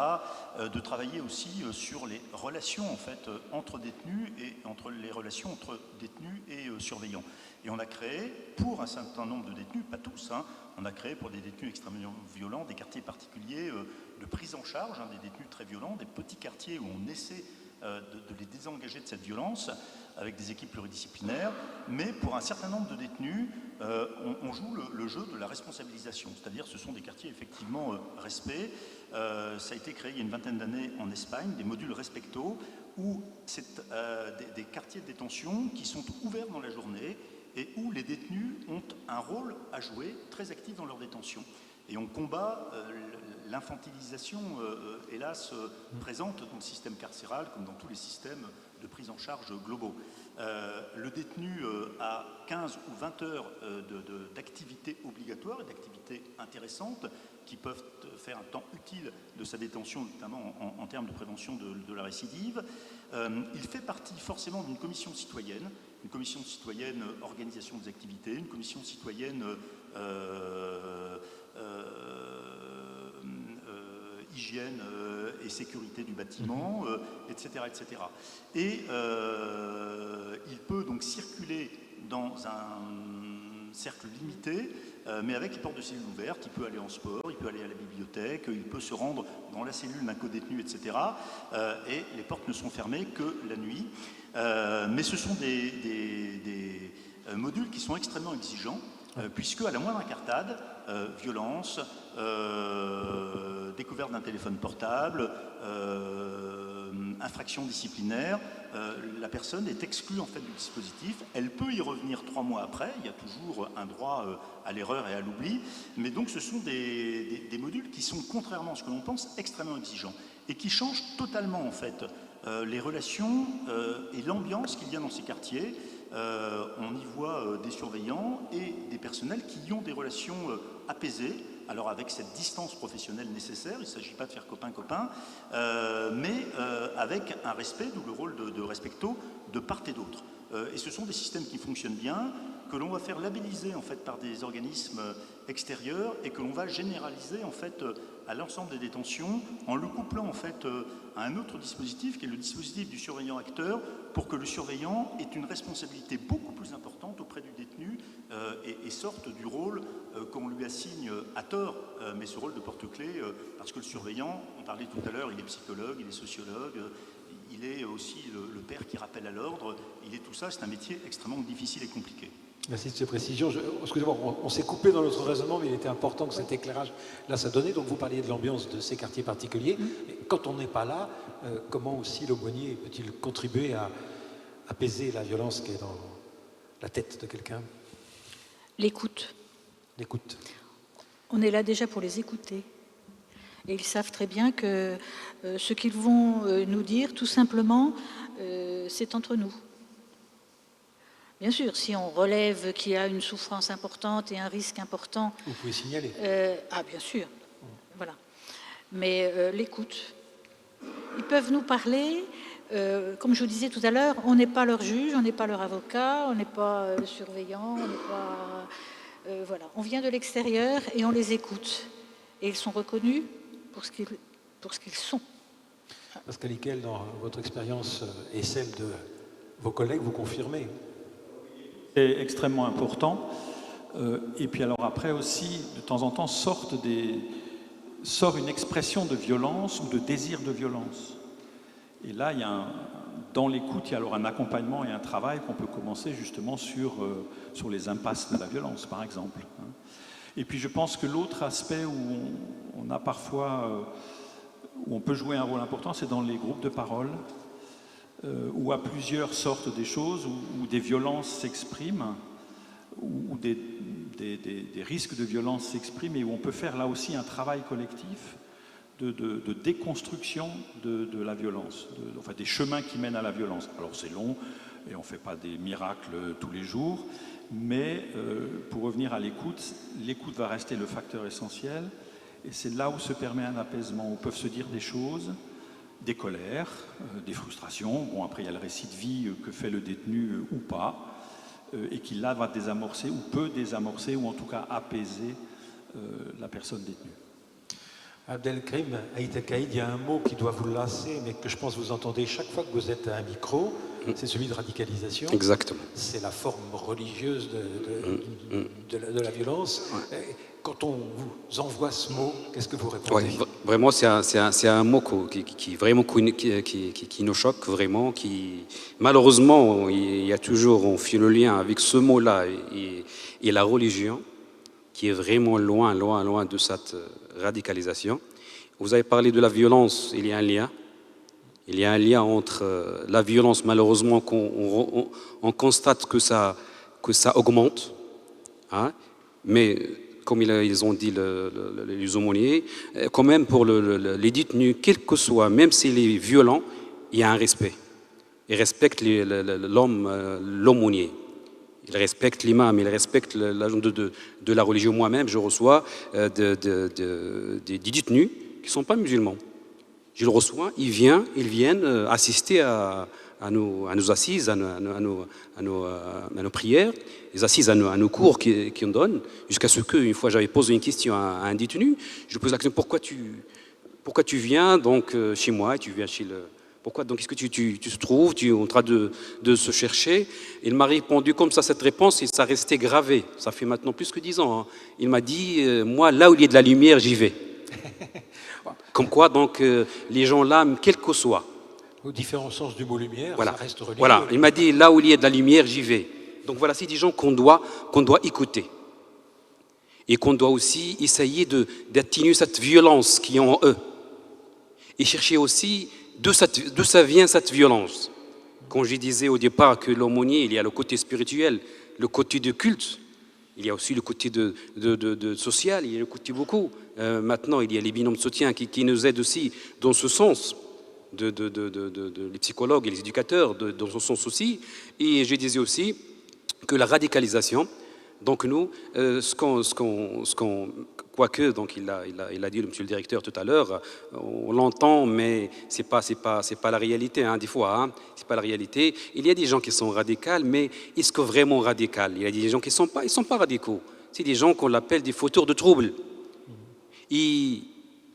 de travailler aussi sur les relations en fait, entre détenus et entre les relations entre détenus et surveillants. Et on a créé, pour un certain nombre de détenus, pas tous, hein, on a créé pour des détenus extrêmement violents des quartiers particuliers de prise en charge, hein, des détenus très violents, des petits quartiers où on essaie de les désengager de cette violence avec des équipes pluridisciplinaires, mais pour un certain nombre de détenus, on joue le jeu de la responsabilisation, c'est-à-dire ce sont des quartiers effectivement respect. Ça a été créé il y a une vingtaine d'années en Espagne, des modules respecto, où c'est des quartiers de détention qui sont ouverts dans la journée et où les détenus ont un rôle à jouer très actif dans leur détention. Et on combat l'infantilisation, hélas, présente dans le système carcéral, comme dans tous les systèmes de prise en charge globaux. Le détenu a 15 ou 20 heures d'activités obligatoires et d'activités intéressantes qui peuvent faire un temps utile de sa détention, notamment en termes de prévention de la récidive. Il fait partie forcément d'une commission citoyenne organisation des activités, une commission citoyenne hygiène et sécurité du bâtiment, etc., etc. Et il peut donc circuler dans un cercle limité, mais avec les portes de cellules ouvertes. Il peut aller en sport, il peut aller à la bibliothèque, il peut se rendre dans la cellule d'un co-détenu, etc. Et les portes ne sont fermées que la nuit. Mais ce sont des modules qui sont extrêmement exigeants, puisque à la moindre incartade, violence, découverte d'un téléphone portable, infraction disciplinaire, la personne est exclue en fait du dispositif. Elle peut y revenir 3 mois après, il y a toujours un droit à l'erreur et à l'oubli, mais donc ce sont des modules qui sont, contrairement à ce que l'on pense, extrêmement exigeants et qui changent totalement en fait les relations et l'ambiance qu'il y a dans ces quartiers. On y voit des surveillants et des personnels qui y ont des relations apaisées, alors avec cette distance professionnelle nécessaire, il ne s'agit pas de faire copain-copain, mais avec un respect, d'où le rôle de respecto, de part et d'autre. Et ce sont des systèmes qui fonctionnent bien, que l'on va faire labelliser en fait, par des organismes extérieurs et que l'on va généraliser en fait, à l'ensemble des détentions en le couplant en fait, à un autre dispositif qui est le dispositif du surveillant acteur pour que le surveillant ait une responsabilité beaucoup plus importante auprès du détenu et sorte du rôle qu'on lui assigne à tort, mais ce rôle de porte-clé, parce que le surveillant, on parlait tout à l'heure, il est psychologue, il est sociologue, il est aussi le père qui rappelle à l'ordre, il est tout ça, c'est un métier extrêmement difficile et compliqué. Merci de ces précisions. Excusez-moi, on s'est coupé dans notre raisonnement, mais il était important que cet éclairage-là, ça donnait. Donc vous parliez de l'ambiance de ces quartiers particuliers. Mais quand on n'est pas là, comment aussi l'aumônier peut-il contribuer à apaiser la violence qui est dans la tête de quelqu'un? L'écoute. L'écoute. on est là déjà pour les écouter. Et ils savent très bien que ce qu'ils vont nous dire, tout simplement, c'est entre nous. Bien sûr, si on relève qu'il y a une souffrance importante et un risque important... Vous pouvez signaler. Bien sûr, voilà. Mais l'écoute. Ils peuvent nous parler, comme je vous disais tout à l'heure, on n'est pas leur juge, on n'est pas leur avocat, on n'est pas surveillant, on n'est pas... voilà, on vient de l'extérieur et on les écoute. Et ils sont reconnus pour ce qu'ils sont. Pascal Ickel, dans votre expérience et celle de vos collègues, vous confirmez? C'est extrêmement important. Et puis alors après aussi, de temps en temps, sort une expression de violence ou de désir de violence. Et là, dans l'écoute, il y a alors un accompagnement et un travail qu'on peut commencer justement sur les impasses de la violence, par exemple. Et puis je pense que l'autre aspect où on a parfois, où on peut jouer un rôle important, c'est dans les groupes de parole, où à plusieurs sortent des choses, où des violences s'expriment, où des risques de violence s'expriment, et où on peut faire là aussi un travail collectif de déconstruction de la violence, enfin des chemins qui mènent à la violence. Alors c'est long, et on ne fait pas des miracles tous les jours, mais pour revenir à l'écoute va rester le facteur essentiel, et c'est là où se permet un apaisement, où peuvent se dire des choses, des colères, des frustrations. Bon, après, il y a le récit de vie que fait le détenu ou pas, et qui là va désamorcer, ou peut désamorcer, ou en tout cas apaiser la personne détenue. Abdelkrim Aïtakaïd, il y a un mot qui doit vous lasser, mais que je pense vous entendez chaque fois que vous êtes à un micro, c'est celui de radicalisation. Exactement. C'est la forme religieuse de la violence. Quand on vous envoie ce mot, qu'est-ce que vous répondez? Vraiment, c'est un mot qui vraiment qui nous choque vraiment, qui malheureusement il y a toujours, on fait le lien avec ce mot-là et la religion, qui est vraiment loin de cette radicalisation. Vous avez parlé de la violence, il y a un lien. Il y a un lien entre la violence, malheureusement, on constate que ça augmente, hein, mais comme ils ont dit les aumôniers, quand même pour les détenus, quel que soit, même s'il est violent, il y a un respect. Ils respectent l'aumônier. Il respecte l'imam, il respecte l'agent de la religion. Moi-même, je reçois des détenus qui ne sont pas musulmans. Je le reçois, ils viennent assister à nos assises, à nos prières, les assises à nos cours qu'on donne, jusqu'à ce qu'une fois j'avais posé une question à un détenu, je pose la question, pourquoi tu viens donc chez moi, tu viens chez le... Pourquoi donc est-ce que tu te trouves, tu es en train de se chercher? Il m'a répondu comme ça cette réponse et ça restait gravé. Ça fait maintenant plus que 10 ans. Hein. Il m'a dit, moi là où il y a de la lumière, j'y vais. Comme quoi donc les gens là, quel que soit. Aux différents sens du mot lumière, voilà. Ça reste religieux. Voilà, il m'a dit là où il y a de la lumière, j'y vais. Donc voilà, c'est des gens qu'on doit écouter. Et qu'on doit aussi essayer d'atténuer cette violence qui est en eux. Et chercher aussi d'où ça vient cette violence. Quand je disais au départ que l'aumônier, il y a le côté spirituel, le côté de culte, il y a aussi le côté de social, il y a le côté beaucoup. Maintenant, il y a les binômes de soutien qui nous aident aussi dans ce sens, les psychologues et les éducateurs, dans ce sens aussi. Et je disais aussi que la radicalisation, donc nous, quoique, donc il a dit, monsieur le directeur tout à l'heure, on l'entend, mais c'est pas la réalité, hein, des fois, hein, c'est pas la réalité. Il y a des gens qui sont radicaux, mais est-ce que vraiment radicaux? Il y a des gens qui sont pas radicaux. C'est des gens qu'on appelle des fauteurs de troubles. Et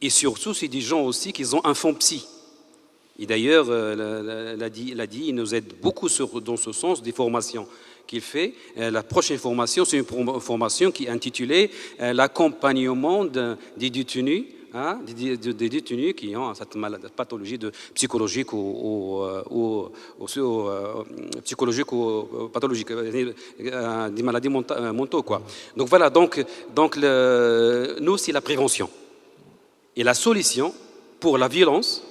surtout, c'est des gens aussi qui ont un fond psy. Et d'ailleurs, il nous aide beaucoup dans ce sens des formations qu'il fait. La prochaine formation, c'est une formation qui est intitulée l'accompagnement des détenus, hein, des détenus qui ont cette pathologie psychologique ou pathologique, des maladies mentaux, quoi. Donc voilà, donc nous, c'est la prévention. Et la solution pour la violence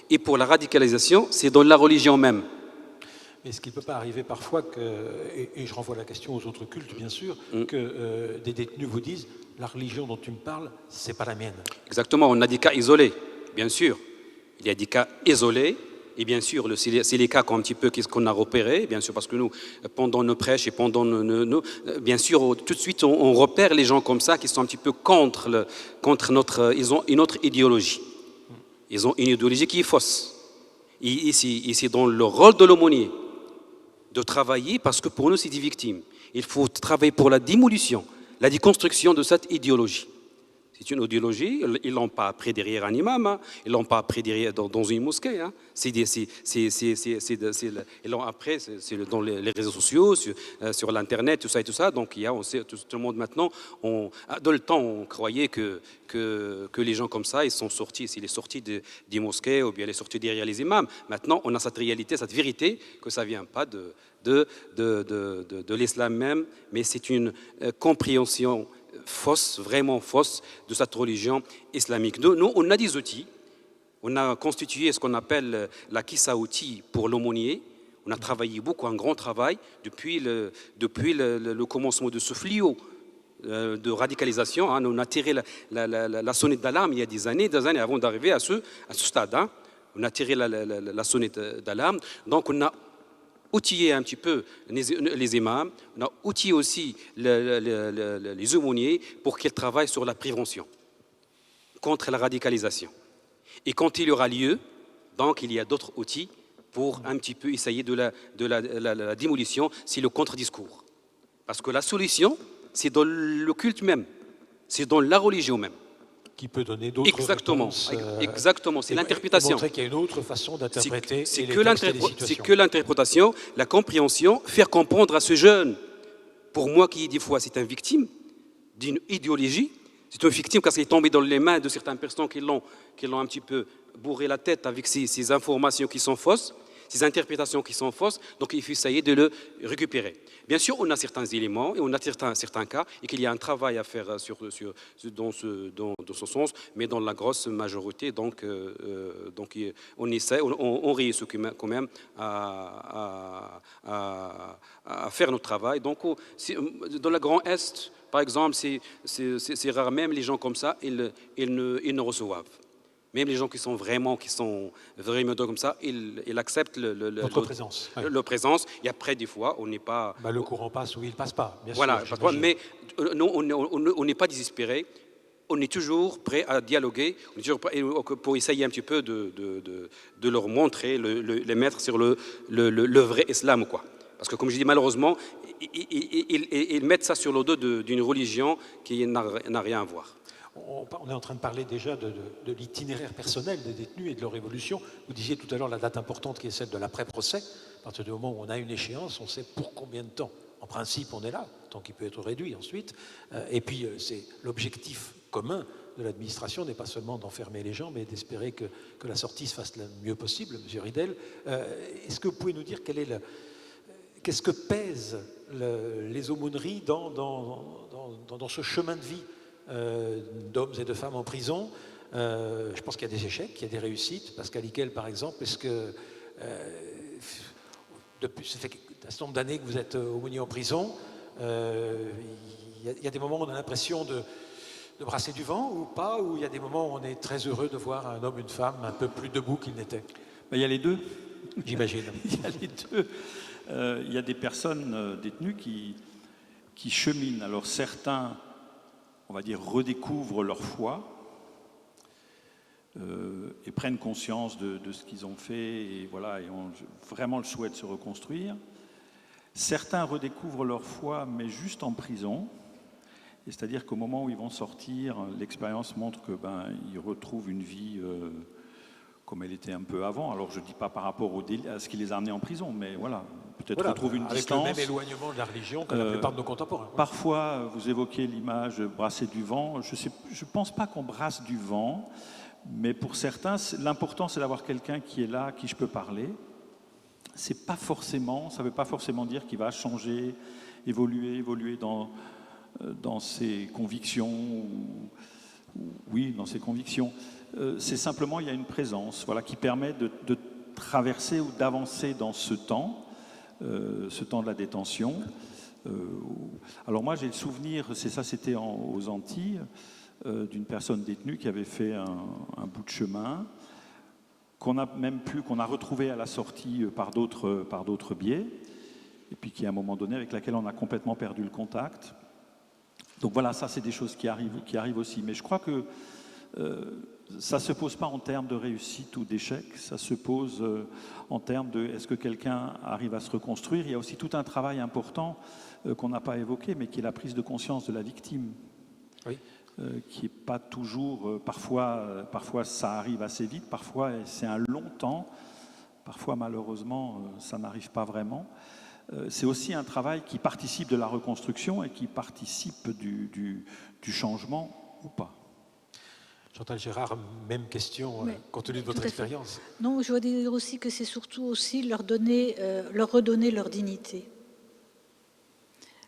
et pour la radicalisation, c'est dans la religion même. est-ce qu'il ne peut pas arriver parfois que, et je renvoie la question aux autres cultes bien sûr, que des détenus vous disent la religion dont tu me parles, c'est pas la mienne. Exactement, on a des cas isolés, bien sûr. Il y a des cas isolés, et bien sûr, c'est les cas un petit peu qu'on a repérés, bien sûr, parce que nous, pendant nos prêches et pendant bien sûr, tout de suite, on repère les gens comme ça qui sont un petit peu contre notre... Ils ont une autre idéologie. Ils ont une idéologie qui est fausse. Et c'est dans le rôle de l'aumônier de travailler, parce que pour nous, c'est des victimes. Il faut travailler pour la démolition, la déconstruction de cette idéologie. C'est une idéologie, ils ne l'ont pas appris derrière un imam, hein. Ils ne l'ont pas appris derrière, dans une mosquée. Hein. Ils l'ont appris dans les réseaux sociaux, sur l'Internet, tout ça et tout ça. Donc, on sait, tout le monde maintenant, dans le temps, on croyait que les gens comme ça, ils sont sortis, s'ils sont sortis des mosquées ou bien ils sont sortis derrière les imams. Maintenant, on a cette réalité, cette vérité, que ça ne vient pas de l'islam même, mais c'est une compréhension fausse, vraiment fausse, de cette religion islamique. Nous, on a des outils. On a constitué ce qu'on appelle la kissa outils pour l'aumônier. On a travaillé beaucoup, un grand travail, depuis le commencement de ce fléau de radicalisation. Hein. On a tiré la sonnette d'alarme il y a des années avant d'arriver à ce stade. Hein. On a tiré la sonnette d'alarme. Donc, on a outiller un petit peu les imams, on a outillé aussi les aumôniers pour qu'ils travaillent sur la prévention contre la radicalisation. Et quand il y aura lieu, donc il y a d'autres outils pour un petit peu essayer de la démolition, c'est le contre-discours. Parce que la solution, c'est dans le culte même, c'est dans la religion même. Qui peut donner d'autres réponses. Exactement, c'est l'interprétation. Montrer qu'il y a une autre façon d'interpréter c'est que l'interprétation, la compréhension, faire comprendre à ce jeune, pour moi qui des fois c'est une victime d'une idéologie, c'est une victime parce qu'il est tombé dans les mains de certaines personnes qui l'ont un petit peu bourré la tête avec ces informations qui sont fausses, ces interprétations qui sont fausses, donc il faut essayer de le récupérer. Bien sûr, on a certains éléments et on a certains cas et qu'il y a un travail à faire dans ce sens, mais dans la grosse majorité, donc on essaie, on réussit quand même à faire notre travail. Donc, dans la Grand Est, par exemple, c'est rare, même les gens comme ça, ils ne reçoivent. Même les gens qui sont vraiment comme ça, ils acceptent votre présence. Leur présence. Et après, des fois, on n'est pas... le courant passe ou il ne passe pas, bien voilà, sûr. Mais nous, on n'est pas désespérés. On est toujours prêt à dialoguer, on est toujours prêt pour essayer un petit peu de leur montrer, les mettre sur le vrai islam, quoi. Parce que, comme je dis, malheureusement, ils mettent ça sur le dos d'une religion qui n'a rien à voir. On est en train de parler déjà de l'itinéraire personnel des détenus et de leur évolution. Vous disiez tout à l'heure la date importante qui est celle de l'après-procès. À partir du moment où on a une échéance, on sait pour combien de temps. En principe, on est là, tant qu'il peut être réduit ensuite. Et puis, c'est l'objectif commun de l'administration n'est pas seulement d'enfermer les gens, mais d'espérer que la sortie se fasse le mieux possible. Monsieur Ridel, est-ce que vous pouvez nous dire qu'est-ce que pèsent les aumôneries dans ce chemin de vie d'hommes et de femmes en prison? Je pense qu'il y a des échecs, qu'il y a des réussites. Pascal Ickel, par exemple, est-ce que depuis, ça fait un certain nombre d'années que vous êtes aumônier en prison, il y a des moments où on a l'impression de brasser du vent ou pas, ou il y a des moments où on est très heureux de voir un homme, une femme un peu plus debout qu'il n'était? Il y a les deux. J'imagine. Il y a les deux. Il y a des personnes détenues qui cheminent. Alors certains, on va dire, redécouvrent leur foi et prennent conscience de ce qu'ils ont fait et voilà, et ont vraiment le souhait de se reconstruire. Certains redécouvrent leur foi, mais juste en prison. C'est-à-dire qu'au moment où ils vont sortir, l'expérience montre que ils retrouvent une vie comme elle était un peu avant. Alors je ne dis pas par rapport à ce qui les a amenés en prison, mais voilà, peut-être retrouvent une distance. Avec le même éloignement de la religion que la plupart de nos contemporains. Parfois, vous évoquez l'image brasser du vent. Je ne pense pas qu'on brasse du vent, mais pour certains, l'important c'est d'avoir quelqu'un qui est là, à qui je peux parler. Ça ne veut pas forcément dire qu'il va changer, évoluer dans ses convictions, dans ses convictions. C'est simplement, il y a une présence qui permet de traverser ou d'avancer dans ce temps. ce temps de la détention. Alors moi j'ai le souvenir, c'était aux Antilles, d'une personne détenue qui avait fait un bout de chemin, qu'on a retrouvé à la sortie par d'autres biais, et puis qui à un moment donné avec laquelle on a complètement perdu le contact. Donc voilà, ça c'est des choses qui arrivent aussi. Mais je crois que ça ne se pose pas en termes de réussite ou d'échec, ça se pose en termes de est-ce que quelqu'un arrive à se reconstruire. Il y a aussi tout un travail important qu'on n'a pas évoqué, mais qui est la prise de conscience de la victime. Oui. Qui n'est pas toujours, parfois ça arrive assez vite, parfois c'est un long temps, parfois malheureusement ça n'arrive pas vraiment. C'est aussi un travail qui participe de la reconstruction et qui participe du changement ou pas. Chantal Gérard, même question, Oui, compte tenu de votre tout à fait. expérience. Non, je veux dire aussi que c'est surtout aussi leur redonner leur dignité.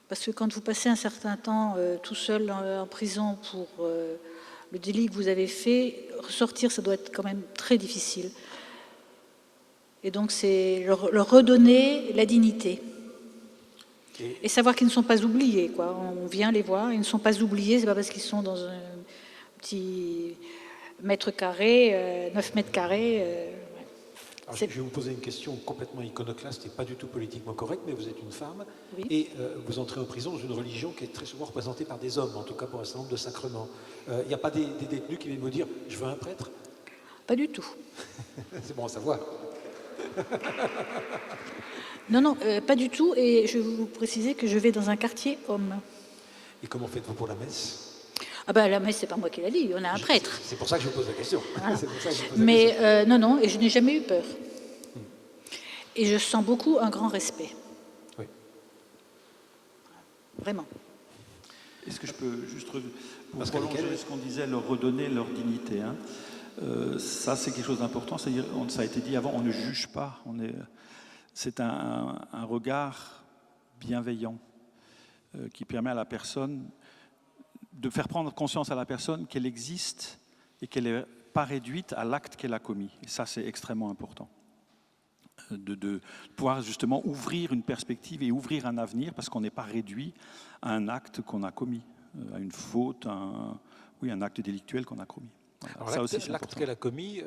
Parce que quand vous passez un certain temps tout seul en prison pour le délit que vous avez fait, ressortir, ça doit être quand même très difficile. Et donc, c'est leur redonner la dignité. Et savoir qu'ils ne sont pas oubliés, quoi. On vient les voir, ils ne sont pas oubliés, c'est pas parce qu'ils sont dans un petit mètre carré, 9 mètres carrés. Alors, je vais vous poser une question complètement iconoclaste et pas du tout politiquement correcte, mais vous êtes une femme Oui. et vous entrez en prison dans une religion qui est très souvent représentée par des hommes, en tout cas pour un certain nombre de sacrements. Il n'y a pas des détenus qui viennent me dire « je veux un prêtre ». Pas du tout. C'est bon à savoir. Non, pas du tout. Et je vais vous préciser que je vais dans un quartier homme. Et comment faites-vous pour la messe? Ah ben la messe, c'est pas moi qui l'a dit, on a un prêtre. C'est pour ça que je vous pose la question. Voilà. C'est pour ça que je vous pose la Mais question. non, et je n'ai jamais eu peur. Et je sens beaucoup un grand respect. Oui. Vraiment. Est-ce que je peux juste pour Pascal prolonger Nickel. ce qu'on disait, leur redonner leur dignité, hein. Ça c'est quelque chose d'important, c'est-à-dire, ça a été dit avant, on ne juge pas, c'est un regard bienveillant qui permet à la personne de faire prendre conscience à la personne qu'elle existe et qu'elle n'est pas réduite à l'acte qu'elle a commis. Et ça, c'est extrêmement important. De pouvoir justement ouvrir une perspective et ouvrir un avenir parce qu'on n'est pas réduit à un acte qu'on a commis, à une faute, un acte délictuel qu'on a commis. Voilà. Alors, ça aussi, c'est l'acte important. qu'elle a commis,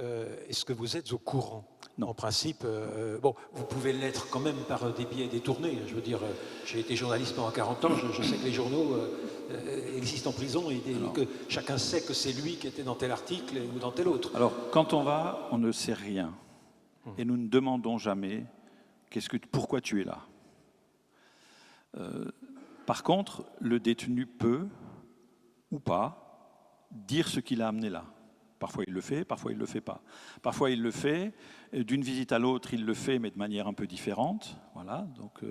est-ce que vous êtes au courant? Non. En principe, bon, vous pouvez l'être quand même par des biais détournés. Je veux dire, j'ai été journaliste pendant 40 ans, je sais que les journaux existent en prison et que chacun sait que c'est lui qui était dans tel article ou dans tel autre. Alors, quand on va, on ne sait rien. Et nous ne demandons jamais pourquoi tu es là. Par contre, le détenu peut, ou pas, dire ce qui l'a amené là. Parfois il le fait, parfois il ne le fait pas. Parfois il le fait, d'une visite à l'autre il le fait, mais de manière un peu différente. Voilà, donc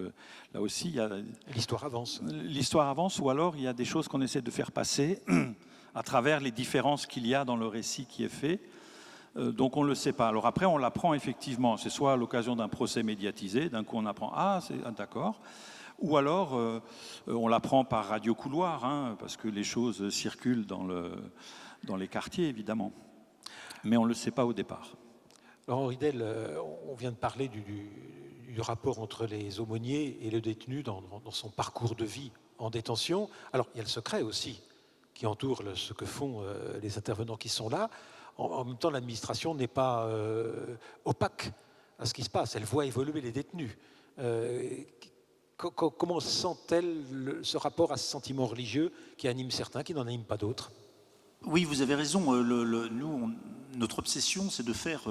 là aussi il y a... L'histoire avance. L'histoire avance, ou alors il y a des choses qu'on essaie de faire passer à travers les différences qu'il y a dans le récit qui est fait. Donc on ne le sait pas. Alors après on l'apprend effectivement, c'est soit à l'occasion d'un procès médiatisé, d'un coup on apprend « Ah, d'accord », ou alors on l'apprend par radio couloir, hein, parce que les choses circulent dans les quartiers évidemment, mais on ne le sait pas au départ. Laurent Ridel, on vient de parler du rapport entre les aumôniers et le détenu dans son parcours de vie en détention. Alors il y a le secret aussi qui entoure ce que font les intervenants qui sont là. En même temps, l'administration n'est pas opaque à ce qui se passe. Elle voit évoluer les détenus. Comment sent-elle ce rapport à ce sentiment religieux qui anime certains, qui n'en anime pas d'autres? Oui, vous avez raison. Notre obsession, c'est de faire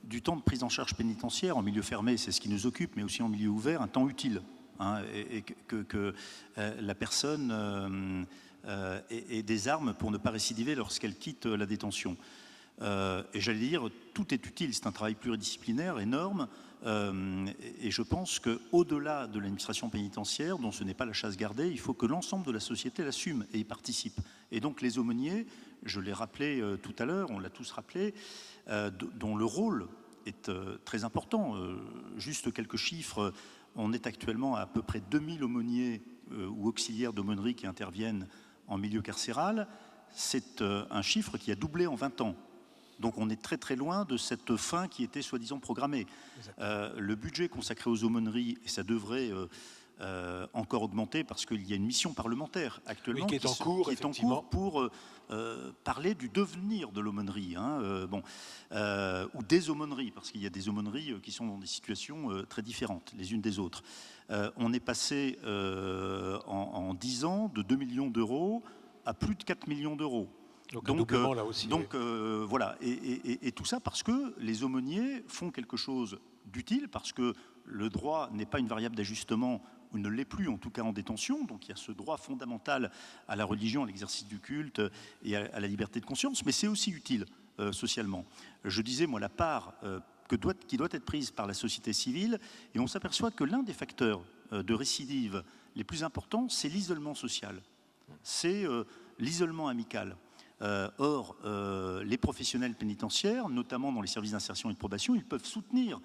du temps de prise en charge pénitentiaire en milieu fermé, c'est ce qui nous occupe, mais aussi en milieu ouvert, un temps utile. Hein, et que la personne ait des armes pour ne pas récidiver lorsqu'elle quitte la détention. Et j'allais dire, tout est utile, c'est un travail pluridisciplinaire énorme, et je pense qu'au-delà de l'administration pénitentiaire, dont ce n'est pas la chasse gardée, il faut que l'ensemble de la société l'assume et y participe. Et donc les aumôniers, je l'ai rappelé tout à l'heure, on l'a tous rappelé, dont le rôle est très important. Juste quelques chiffres, on est actuellement à peu près 2000 aumôniers ou auxiliaires d'aumônerie qui interviennent en milieu carcéral. C'est un chiffre qui a doublé en 20 ans. Donc on est très très loin de cette fin qui était soi-disant programmée. Le budget consacré aux aumôneries, et ça devrait encore augmenter parce qu'il y a une mission parlementaire actuellement qui est en cours pour parler du devenir de l'aumônerie, ou des aumôneries, parce qu'il y a des aumôneries qui sont dans des situations très différentes les unes des autres. On est passé en 10 ans de 2 millions d'euros à plus de 4 millions d'euros. Donc là aussi. Voilà, et tout ça parce que les aumôniers font quelque chose d'utile, parce que le droit n'est pas une variable d'ajustement, ou ne l'est plus en tout cas en détention, donc il y a ce droit fondamental à la religion, à l'exercice du culte et à la liberté de conscience, mais c'est aussi utile socialement. Je disais, moi, la part qui doit être prise par la société civile, et on s'aperçoit que l'un des facteurs de récidive les plus importants, c'est l'isolement social, c'est l'isolement amical. Or, les professionnels pénitentiaires, notamment dans les services d'insertion et de probation, ils peuvent soutenir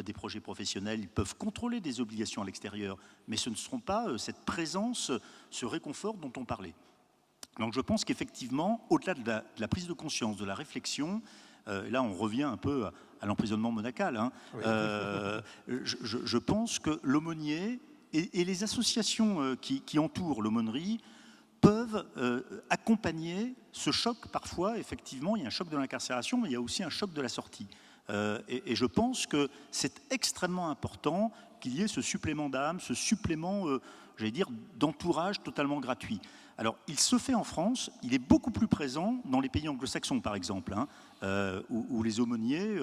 des projets professionnels, ils peuvent contrôler des obligations à l'extérieur, mais ce ne seront pas cette présence, ce réconfort dont on parlait. Donc je pense qu'effectivement, au-delà de la prise de conscience, de la réflexion, là on revient un peu à l'emprisonnement monacal, oui. Je pense que l'aumônier et les associations qui entourent l'aumônerie peuvent accompagner ce choc. Parfois, effectivement, il y a un choc de l'incarcération, mais il y a aussi un choc de la sortie. Et je pense que c'est extrêmement important qu'il y ait ce supplément d'âme, ce supplément, j'allais dire, d'entourage totalement gratuit. Alors, il se fait en France, il est beaucoup plus présent dans les pays anglo-saxons, par exemple, où les aumôniers,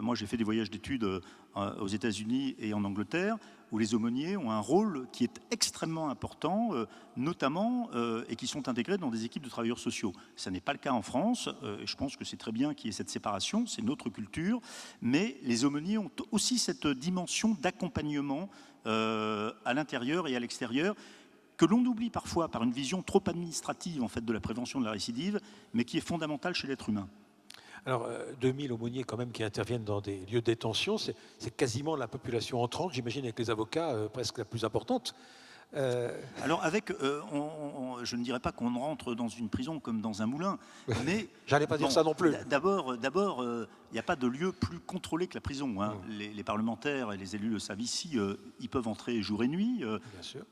moi j'ai fait des voyages d'études aux États-Unis et en Angleterre, où les aumôniers ont un rôle qui est extrêmement important, notamment, et qui sont intégrés dans des équipes de travailleurs sociaux. Ça n'est pas le cas en France, et je pense que c'est très bien qu'il y ait cette séparation, c'est notre culture, mais les aumôniers ont aussi cette dimension d'accompagnement à l'intérieur et à l'extérieur, que l'on oublie parfois par une vision trop administrative en fait, de la prévention de la récidive, mais qui est fondamentale chez l'être humain. Alors, 2000 aumôniers quand même qui interviennent dans des lieux de détention, c'est quasiment la population entrante, j'imagine, avec les avocats, presque la plus importante. Alors, je ne dirais pas qu'on rentre dans une prison comme dans un moulin, mais... J'allais pas dire ça non plus. D'abord, il n'y a pas de lieu plus contrôlé que la prison. Les parlementaires et les élus le savent ici, ils peuvent entrer jour et nuit,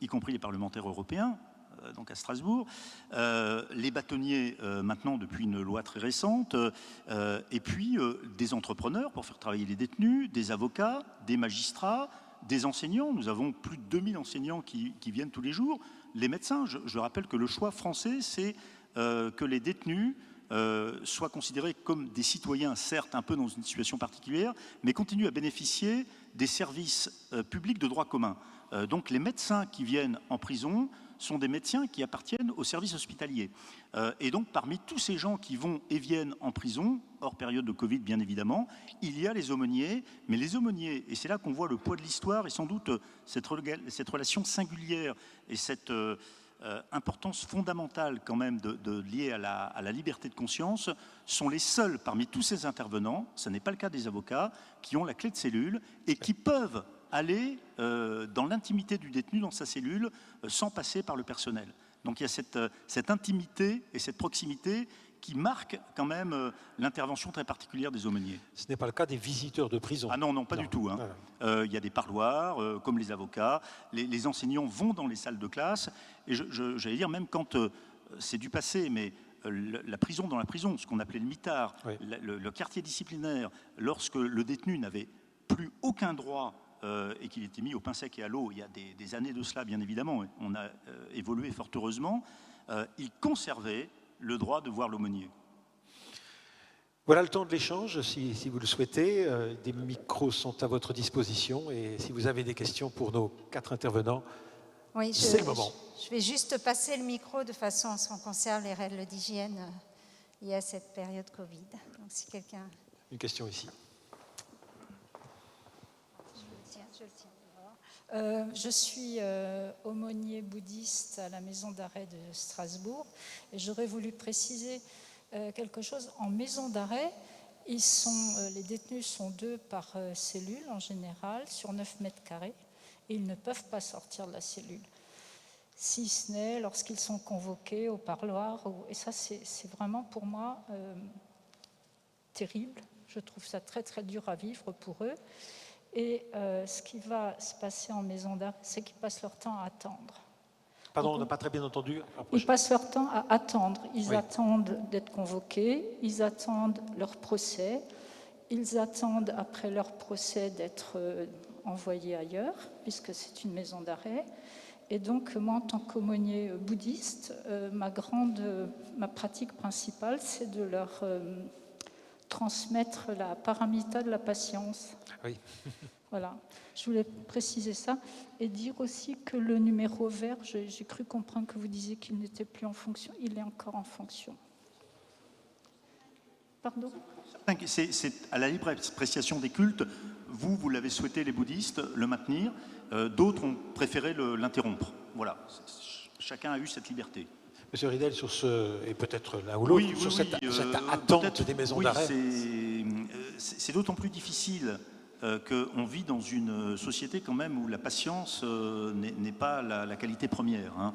y compris les parlementaires européens, donc à Strasbourg. Les bâtonniers, maintenant, depuis une loi très récente, et puis des entrepreneurs pour faire travailler les détenus, des avocats, des magistrats, des enseignants. Nous avons plus de 2000 enseignants qui viennent tous les jours. Les médecins, je rappelle que le choix français, c'est que les détenus soient considérés comme des citoyens, certes un peu dans une situation particulière, mais continuent à bénéficier des services publics de droit commun. Donc les médecins qui viennent en prison sont des médecins qui appartiennent au service hospitalier. Et donc parmi tous ces gens qui vont et viennent en prison, hors période de Covid bien évidemment, il y a les aumôniers, mais les aumôniers, et c'est là qu'on voit le poids de l'histoire et sans doute cette relation singulière et cette importance fondamentale quand même liée à la liberté de conscience, sont les seuls parmi tous ces intervenants, ce n'est pas le cas des avocats, qui ont la clé de cellule et qui peuvent aller dans l'intimité du détenu, dans sa cellule, sans passer par le personnel. Donc il y a cette intimité et cette proximité qui marque quand même l'intervention très particulière des aumôniers. Ce n'est pas le cas des visiteurs de prison. Ah non, pas du tout. Il y a des parloirs, comme les avocats, les enseignants vont dans les salles de classe, et j'allais dire même quand c'est du passé, mais la prison dans la prison, ce qu'on appelait le mitard, oui. le quartier disciplinaire, lorsque le détenu n'avait plus aucun droit et qu'il était mis au pain sec et à l'eau, il y a des années de cela, bien évidemment, on a évolué fort heureusement, il conservait le droit de voir l'aumônier. Voilà le temps de l'échange, si vous le souhaitez. Des micros sont à votre disposition, et si vous avez des questions pour nos 4 intervenants, oui, c'est le moment. Je vais juste passer le micro de façon à ce qu'on conserve les règles d'hygiène liées à cette période Covid. Donc si quelqu'un... Une question ici. Je suis aumônier bouddhiste à la maison d'arrêt de Strasbourg et j'aurais voulu préciser quelque chose. En maison d'arrêt, les détenus sont 2 par cellule en général sur 9 mètres carrés et ils ne peuvent pas sortir de la cellule, si ce n'est lorsqu'ils sont convoqués au parloir. Et ça, c'est vraiment pour moi terrible. Je trouve ça très très dur à vivre pour eux. Et ce qui va se passer en maison d'arrêt, c'est qu'ils passent leur temps à attendre. Pardon, on n'a pas très bien entendu. Ils passent leur temps à attendre. Ils Oui. attendent d'être convoqués, ils attendent leur procès, ils attendent après leur procès d'être envoyés ailleurs, puisque c'est une maison d'arrêt. Et donc, moi, en tant qu'aumônier bouddhiste, ma pratique principale, c'est de leur transmettre la paramita de la patience. Oui. Voilà, je voulais préciser ça et dire aussi que le numéro vert, j'ai cru comprendre que vous disiez qu'il n'était plus en fonction, il est encore en fonction. Pardon ? C'est à la libre appréciation des cultes. Vous l'avez souhaité, les bouddhistes, le maintenir. D'autres ont préféré l'interrompre. Voilà, chacun a eu cette liberté. Monsieur Ridel, sur ce, et peut-être l'un ou l'autre, sur cette attente des maisons d'arrêt. C'est d'autant plus difficile qu'on vit dans une société quand même où la patience n'est pas la qualité première. Hein.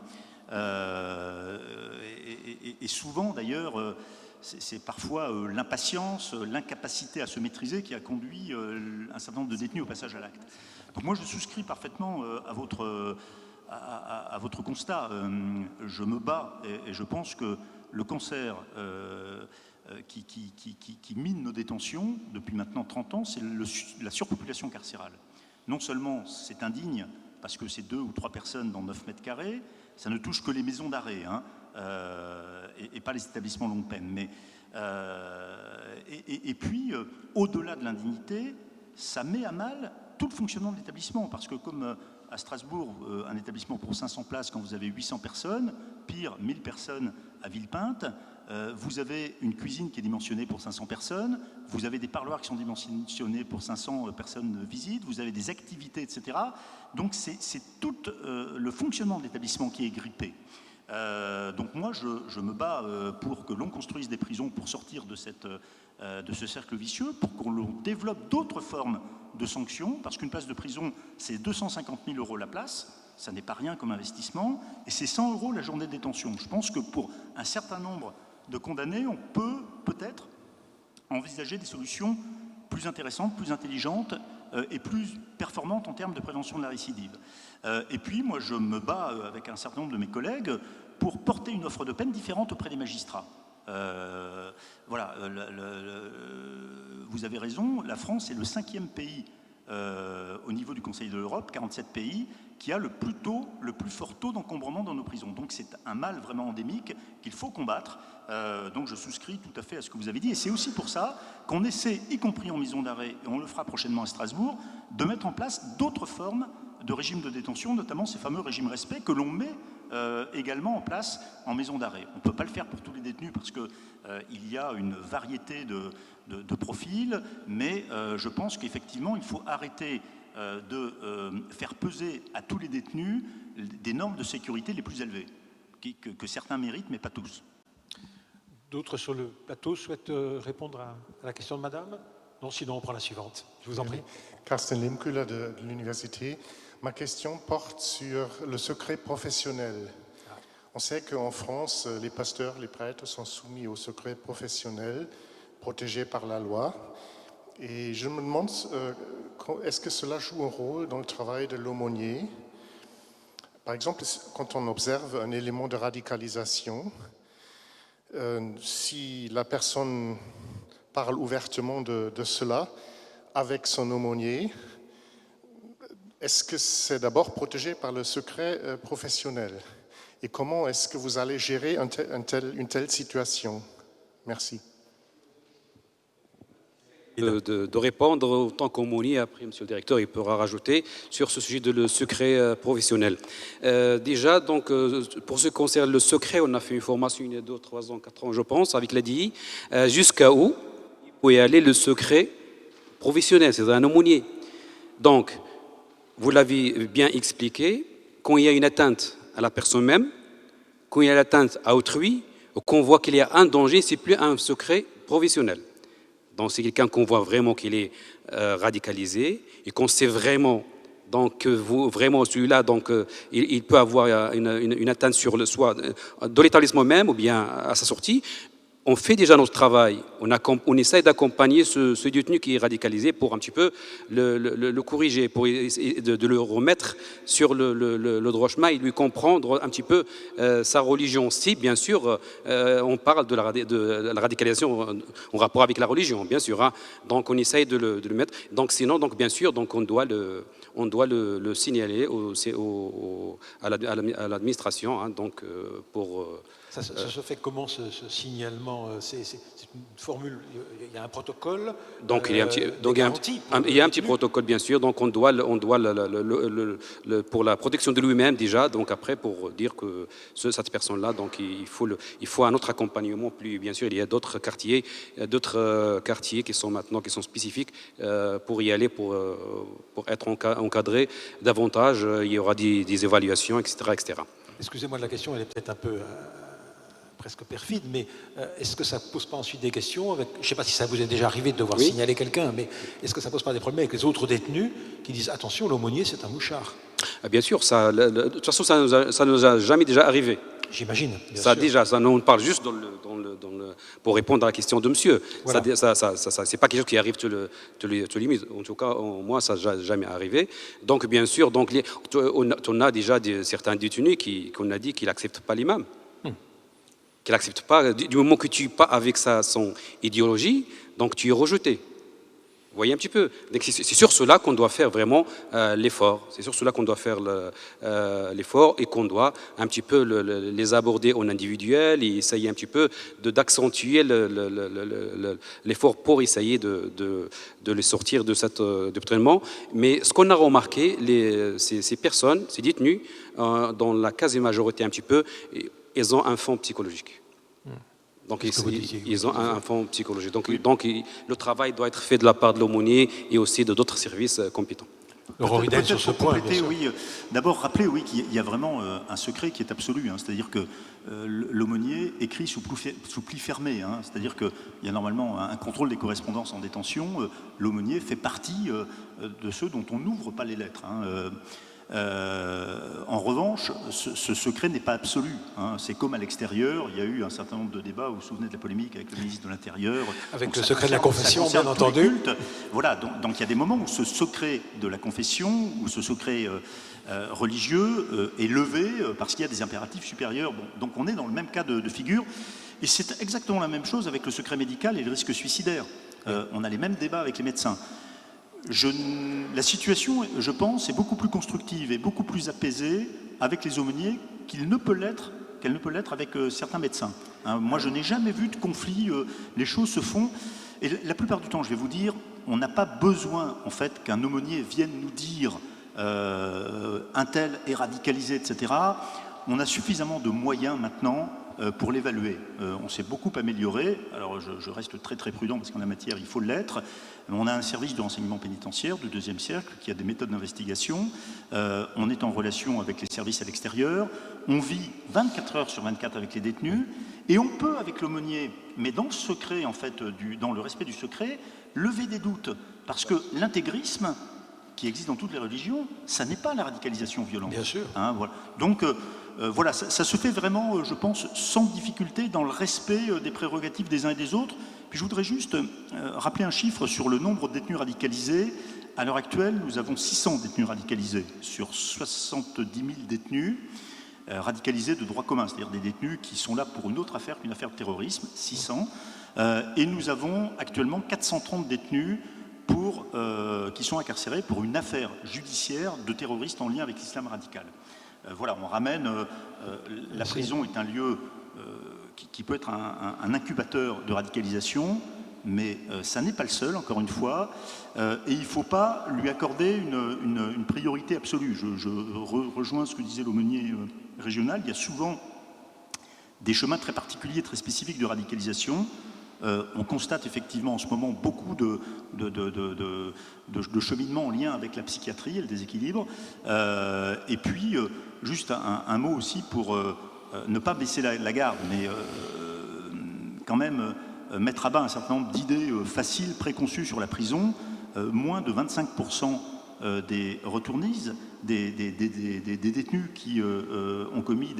Et souvent, d'ailleurs, c'est parfois l'impatience, l'incapacité à se maîtriser qui a conduit un certain nombre de détenus au passage à l'acte. Donc moi, je souscris parfaitement à votre constat. Je me bats et je pense que le cancer qui mine nos détentions depuis maintenant 30 ans, c'est la surpopulation carcérale. Non seulement c'est indigne, parce que c'est 2 ou 3 personnes dans 9 mètres carrés, ça ne touche que les maisons d'arrêt, hein, et pas les établissements longue peine. Mais, et puis, au-delà de l'indignité, ça met à mal tout le fonctionnement de l'établissement, parce que comme à Strasbourg, un établissement pour 500 places, quand vous avez 800 personnes, pire, 1000 personnes à Villepinte, vous avez une cuisine qui est dimensionnée pour 500 personnes, vous avez des parloirs qui sont dimensionnés pour 500 personnes visites, vous avez des activités, etc. Donc c'est tout le fonctionnement de l'établissement qui est grippé. Donc moi, je me bats pour que l'on construise des prisons pour sortir de ce cercle vicieux, pour qu'on développe d'autres formes de sanctions, parce qu'une place de prison, c'est 250 000 € la place, ça n'est pas rien comme investissement, et c'est 100 € la journée de détention. Je pense que pour un certain nombre de condamnés, on peut peut-être envisager des solutions plus intéressantes, plus intelligentes et plus performantes en termes de prévention de la récidive. Et puis, moi, je me bats avec un certain nombre de mes collègues pour porter une offre de peine différente auprès des magistrats. Voilà, vous avez raison, la France est le 5e pays au niveau du Conseil de l'Europe, 47 pays, qui a le plus fort taux d'encombrement dans nos prisons. Donc c'est un mal vraiment endémique qu'il faut combattre. Donc je souscris tout à fait à ce que vous avez dit. Et c'est aussi pour ça qu'on essaie, y compris en maison d'arrêt, et on le fera prochainement à Strasbourg, de mettre en place d'autres formes de régimes de détention, notamment ces fameux régimes respect que l'on met également en place en maison d'arrêt. On ne peut pas le faire pour tous les détenus parce qu'il y a une variété de profils, mais je pense qu'effectivement, il faut arrêter de faire peser à tous les détenus des normes de sécurité les plus élevées, que certains méritent, mais pas tous. D'autres sur le plateau souhaitent répondre à la question de madame? Non, sinon on prend la suivante. Je vous en prie. Carsten Lemkühler de l'université. Ma question porte sur le secret professionnel. On sait qu'en France, les pasteurs, les prêtres sont soumis au secret professionnel, protégés par la loi. Et je me demande, est-ce que cela joue un rôle dans le travail de l'aumônier? Par exemple, quand on observe un élément de radicalisation, si la personne parle ouvertement de cela avec son aumônier, est-ce que c'est d'abord protégé par le secret professionnel? Et comment est-ce que vous allez gérer une telle situation? Merci. De répondre autant qu'aumônier, après monsieur le directeur il pourra rajouter sur ce sujet de le secret professionnel. Déjà donc pour ce qui concerne le secret, on a fait une formation il y a 2, 3 ans, 4 ans je pense avec l'ADI, jusqu'à où il peut y aller le secret professionnel, c'est un aumônier. Donc vous l'avez bien expliqué, quand il y a une atteinte à la personne même, quand il y a l'atteinte à autrui, qu'on voit qu'il y a un danger, c'est plus un secret professionnel. Donc c'est quelqu'un qu'on voit vraiment qu'il est radicalisé et qu'on sait vraiment donc vraiment celui-là donc il peut avoir une atteinte sur le soit dans l'établissement même ou bien à sa sortie. on fait déjà notre travail, on essaie d'accompagner ce détenu qui est radicalisé pour un petit peu le corriger, pour essayer de le remettre sur le droit chemin et lui comprendre un petit peu sa religion. Si, bien sûr, on parle de la radicalisation en rapport avec la religion, bien sûr. Hein. Donc, on essaye de le mettre. Donc, sinon, donc, bien sûr, donc, on doit le signaler à l'administration, hein, donc, pour... Ça se fait comment ce signalement? C'est une formule, il y a un protocole. Donc il y a un petit protocole bien sûr. Donc on doit pour la protection de lui-même déjà. Donc après pour dire que cette personne-là, donc il faut un autre accompagnement. Plus bien sûr, il y a d'autres quartiers qui sont spécifiques pour y aller, pour être encadré davantage. Il y aura des évaluations, etc., etc. Excusez-moi de la question, elle est peut-être un peu presque perfide, mais est-ce que ça ne pose pas ensuite des questions avec, je ne sais pas si ça vous est déjà arrivé de devoir signaler quelqu'un, mais est-ce que ça ne pose pas des problèmes avec les autres détenus qui disent attention, l'aumônier c'est un mouchard? Bien sûr, de toute façon ça nous a jamais déjà arrivé. J'imagine. Ça nous parle juste pour répondre à la question de monsieur. Voilà. C'est pas quelque chose qui arrive tous les minutes. En tout cas, moi, ça n'a jamais arrivé. Donc, bien sûr, donc, on a déjà certains détenus qu'on a dit qu'ils n'acceptent pas l'imam. Qu'il n'accepte pas, du moment que tu n'es pas avec son idéologie, donc tu es rejeté. Vous voyez un petit peu. C'est sur cela qu'on doit faire vraiment l'effort. C'est sur cela qu'on doit faire l'effort et qu'on doit un petit peu les aborder en individuel et essayer un petit peu d'accentuer l'effort pour essayer de les sortir de cet entraînement. Mais ce qu'on a remarqué, ces personnes, ces détenus, dans la quasi-majorité un petit peu, ils ont un fond psychologique. Donc, ils ont un fond psychologique. Donc, le travail doit être fait de la part de l'aumônier et aussi de d'autres services compétents. Peut-être sur ce point, oui. D'abord, rappelez qu'il y a vraiment un secret qui est absolu. Hein, c'est-à-dire que l'aumônier écrit sous pli fermé. Hein, c'est-à-dire qu'il y a normalement un contrôle des correspondances en détention. L'aumônier fait partie de ceux dont on n'ouvre pas les lettres. Hein, en revanche, ce secret n'est pas absolu. Hein. C'est comme à l'extérieur. Il y a eu un certain nombre de débats. Vous vous souvenez de la polémique avec le ministre de l'Intérieur. Avec le secret de la confession, bien entendu. Voilà. Donc il y a des moments où ce secret de la confession, ou ce secret religieux est levé parce qu'il y a des impératifs supérieurs. Bon, donc on est dans le même cas de figure. Et c'est exactement la même chose avec le secret médical et le risque suicidaire. On a les mêmes débats avec les médecins. La situation, je pense, est beaucoup plus constructive et beaucoup plus apaisée avec les aumôniers qu'elle ne peut l'être avec certains médecins. Hein, moi, je n'ai jamais vu de conflit. Les choses se font. Et la plupart du temps, je vais vous dire, on n'a pas besoin, en fait, qu'un aumônier vienne nous dire un tel est radicalisé, etc. On a suffisamment de moyens maintenant pour l'évaluer. On s'est beaucoup amélioré. Alors, je reste très très prudent parce qu'en la matière, il faut l'être. On a un service de renseignement pénitentiaire du 2e cercle qui a des méthodes d'investigation. On est en relation avec les services à l'extérieur. On vit 24 heures sur 24 avec les détenus. Et on peut, avec l'aumônier, mais dans le secret, en fait, dans le respect du secret, lever des doutes. Parce que l'intégrisme, qui existe dans toutes les religions, ça n'est pas la radicalisation violente. Bien sûr. Hein, voilà. Donc, voilà, ça se fait vraiment, je pense, sans difficulté dans le respect des prérogatives des uns et des autres. Puis je voudrais juste rappeler un chiffre sur le nombre de détenus radicalisés. À l'heure actuelle, nous avons 600 détenus radicalisés sur 70 000 détenus radicalisés de droit commun, c'est-à-dire des détenus qui sont là pour une autre affaire qu'une affaire de terrorisme, 600. Et nous avons actuellement 430 détenus qui sont incarcérés pour une affaire judiciaire de terroristes en lien avec l'islam radical. Voilà, on ramène... la prison est un lieu qui peut être un incubateur de radicalisation, mais ça n'est pas le seul, encore une fois, et il ne faut pas lui accorder une priorité absolue. Je rejoins ce que disait l'aumônier régional. Il y a souvent des chemins très particuliers, très spécifiques de radicalisation. On constate effectivement en ce moment beaucoup de cheminement en lien avec la psychiatrie et le déséquilibre. Et puis, juste un mot aussi pour ne pas baisser la garde, mais quand même mettre à bas un certain nombre d'idées faciles, préconçues sur la prison. Moins de 25% des retournises, des détenus qui ont commis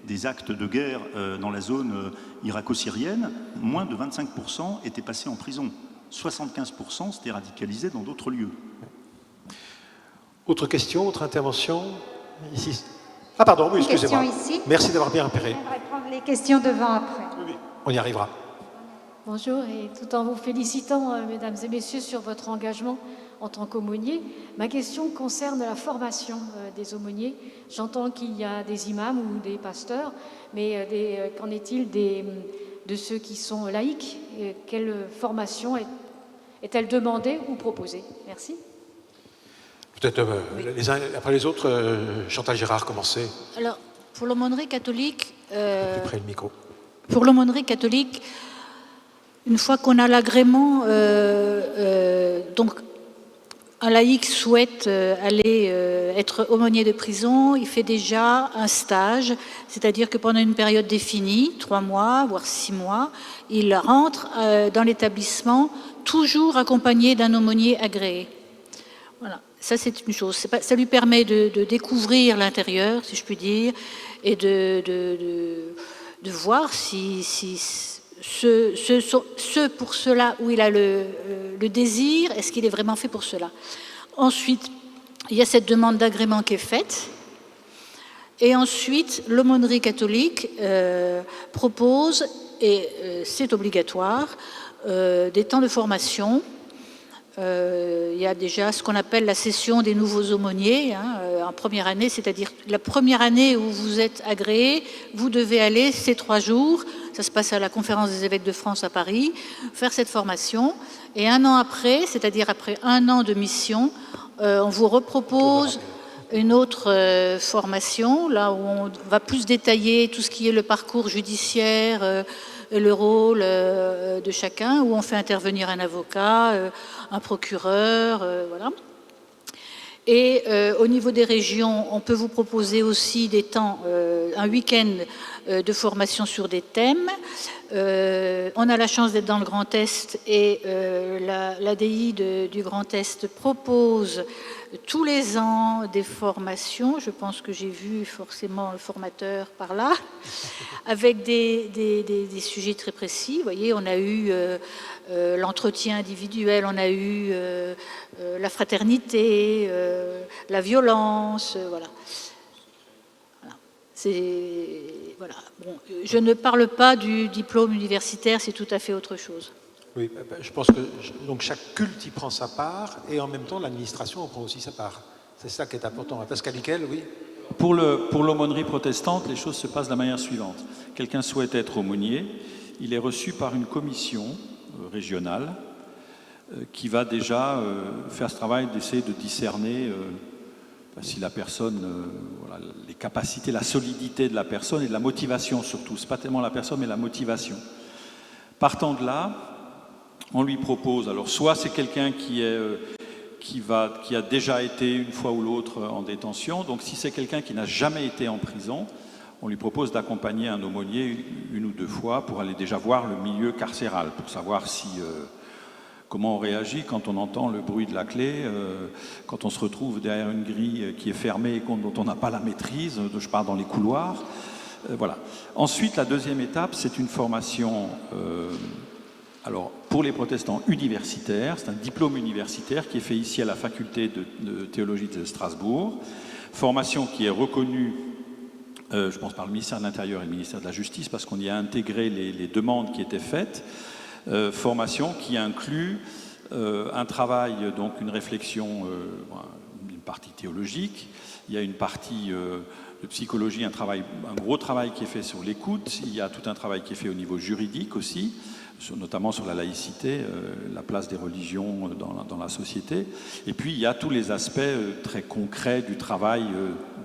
des actes de guerre dans la zone irako-syrienne, moins de 25% étaient passés en prison. 75% s'étaient radicalisés dans d'autres lieux. Autre question, autre intervention? Ici. Ah pardon, oui, excusez-moi. Merci d'avoir bien repéré. On va prendre les questions devant après. Oui, on y arrivera. Bonjour, et tout en vous félicitant, mesdames et messieurs, sur votre engagement en tant qu'aumônier, ma question concerne la formation des aumôniers. J'entends qu'il y a des imams ou des pasteurs, mais qu'en est-il de ceux qui sont laïcs? Quelle formation est-elle demandée ou proposée? Merci. Peut-être les uns après les autres, Chantal Gérard, commencez. Alors, pour l'aumônerie catholique... Plus près le micro. Pour l'aumônerie catholique, une fois qu'on a l'agrément, donc un laïc souhaite aller être aumônier de prison, il fait déjà un stage, c'est-à-dire que pendant une période définie, 3 mois, voire 6 mois, il rentre dans l'établissement, toujours accompagné d'un aumônier agréé. Voilà, ça c'est une chose. Ça lui permet de découvrir l'intérieur, si je puis dire, et de voir si ce pour cela où il a le désir, est-ce qu'il est vraiment fait pour cela? Ensuite, il y a cette demande d'agrément qui est faite. Et ensuite, l'aumônerie catholique propose, et c'est obligatoire, des temps de formation. Il y a déjà ce qu'on appelle la session des nouveaux aumôniers en première année, c'est-à-dire la première année où vous êtes agréé, vous devez aller ces 3 jours, ça se passe à la conférence des évêques de France à Paris, faire cette formation. Et 1 an après, c'est-à-dire après 1 an de mission, on vous repropose une autre formation, là où on va plus détailler tout ce qui est le parcours judiciaire, le rôle de chacun, où on fait intervenir un avocat, un procureur, voilà. Et au niveau des régions, on peut vous proposer aussi des temps, un week-end de formation sur des thèmes. On a la chance d'être dans le Grand Est et l'ADI du Grand Est propose tous les ans des formations. Je pense que j'ai vu forcément le formateur par là, avec des sujets très précis. Vous voyez, on a eu l'entretien individuel, on a eu la fraternité, la violence, voilà. Voilà. Bon, je ne parle pas du diplôme universitaire, c'est tout à fait autre chose. Oui, je pense que donc chaque culte y prend sa part et en même temps l'administration en prend aussi sa part. C'est ça qui est important. Pascal Ickel, oui. Pour l'aumônerie protestante, les choses se passent de la manière suivante. Quelqu'un souhaite être aumônier, il est reçu par une commission régionale qui va déjà faire ce travail d'essayer de discerner si la personne, voilà, les capacités, la solidité de la personne et de la motivation surtout. Ce n'est pas tellement la personne, mais la motivation. Partant de là, on lui propose, alors soit c'est quelqu'un qui a déjà été une fois ou l'autre en détention, donc si c'est quelqu'un qui n'a jamais été en prison, on lui propose d'accompagner un aumônier 1 ou 2 fois pour aller déjà voir le milieu carcéral, pour savoir comment on réagit quand on entend le bruit de la clé, quand on se retrouve derrière une grille qui est fermée et dont on n'a pas la maîtrise, je parle dans les couloirs. Voilà. Ensuite, la deuxième étape, c'est une formation, alors pour les protestants universitaires, c'est un diplôme universitaire qui est fait ici à la faculté de théologie de Strasbourg, formation qui est reconnue, je pense par le ministère de l'Intérieur et le ministère de la Justice, parce qu'on y a intégré les demandes qui étaient faites. Formation qui inclut un travail, donc une réflexion, une partie théologique, il y a une partie de psychologie, un gros travail qui est fait sur l'écoute, il y a tout un travail qui est fait au niveau juridique aussi, notamment sur la laïcité, la place des religions dans la société, et puis il y a tous les aspects très concrets du travail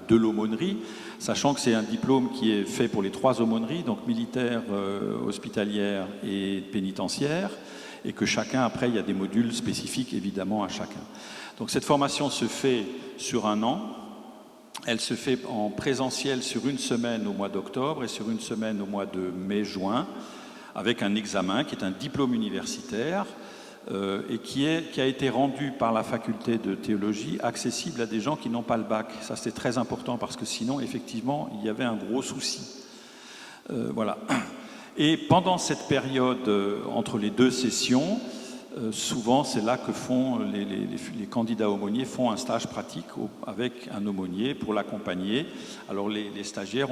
de l'aumônerie, sachant que c'est un diplôme qui est fait pour les 3 aumôneries, donc militaire, hospitalière et pénitentiaire, et que chacun, après, il y a des modules spécifiques, évidemment, à chacun. Donc cette formation se fait sur 1 an, elle se fait en présentiel sur 1 semaine au mois d'octobre et sur 1 semaine au mois de mai-juin, avec un examen qui est un diplôme universitaire, et qui a été rendu par la faculté de théologie accessible à des gens qui n'ont pas le bac. Ça, c'est très important parce que sinon, effectivement, il y avait un gros souci. Voilà. Et pendant cette période, entre les deux sessions, souvent, c'est là que font les candidats aumôniers font un stage pratique avec un aumônier pour l'accompagner. Alors, les stagiaires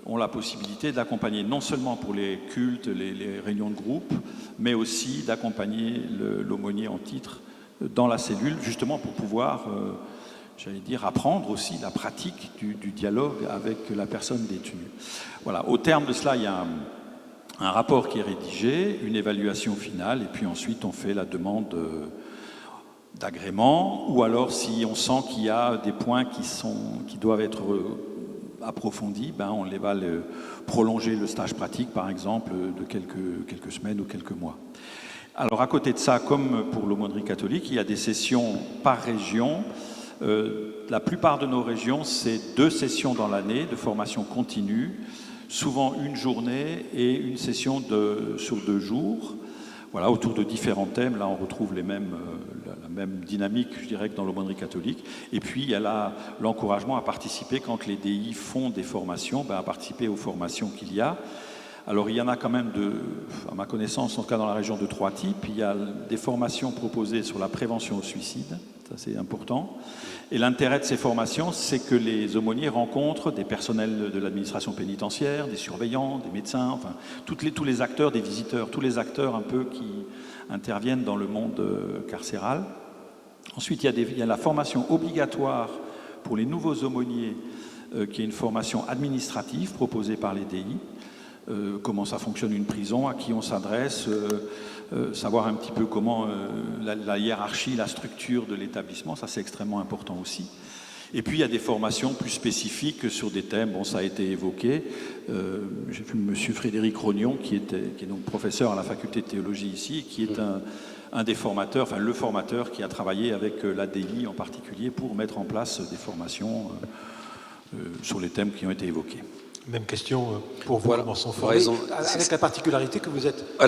ont la possibilité d'accompagner non seulement pour les cultes, les réunions de groupe, mais aussi d'accompagner l'aumônier en titre dans la cellule, justement pour pouvoir, j'allais dire, apprendre aussi la pratique du dialogue avec la personne détenue. Voilà. Au terme de cela, il y a un rapport qui est rédigé, une évaluation finale, et puis ensuite on fait la demande d'agrément, ou alors si on sent qu'il y a des points qui doivent être approfondis, on va prolonger le stage pratique, par exemple, de quelques semaines ou quelques mois. Alors à côté de ça, comme pour l'aumônerie catholique, il y a des sessions par région. La plupart de nos régions, c'est 2 sessions dans l'année de formation continue, souvent une journée et une session sur 2 jours, voilà, autour de différents thèmes. Là, on retrouve la même dynamique, je dirais, que dans l'aumônerie catholique. Et puis, il y a l'encouragement à participer, quand les DI font des formations, à participer aux formations qu'il y a. Alors, il y en a quand même, à ma connaissance, en tout cas dans la région, de 3 types. Il y a des formations proposées sur la prévention au suicide, ça c'est important. Et l'intérêt de ces formations, c'est que les aumôniers rencontrent des personnels de l'administration pénitentiaire, des surveillants, des médecins, enfin tous les acteurs, des visiteurs, tous les acteurs un peu qui interviennent dans le monde carcéral. Ensuite, il y a la formation obligatoire pour les nouveaux aumôniers, qui est une formation administrative proposée par les DI. Comment ça fonctionne une prison, à qui on s'adresse, savoir un petit peu comment la hiérarchie, la structure de l'établissement, ça c'est extrêmement important aussi. Et puis il y a des formations plus spécifiques sur des thèmes, ça a été évoqué. J'ai vu M. Frédéric Rognon, qui est donc professeur à la faculté de théologie ici, qui est un des formateurs, enfin le formateur qui a travaillé avec l'ADI en particulier pour mettre en place des formations sur les thèmes qui ont été évoqués. Même question pour vous, comment sont formés, avec la particularité que vous êtes en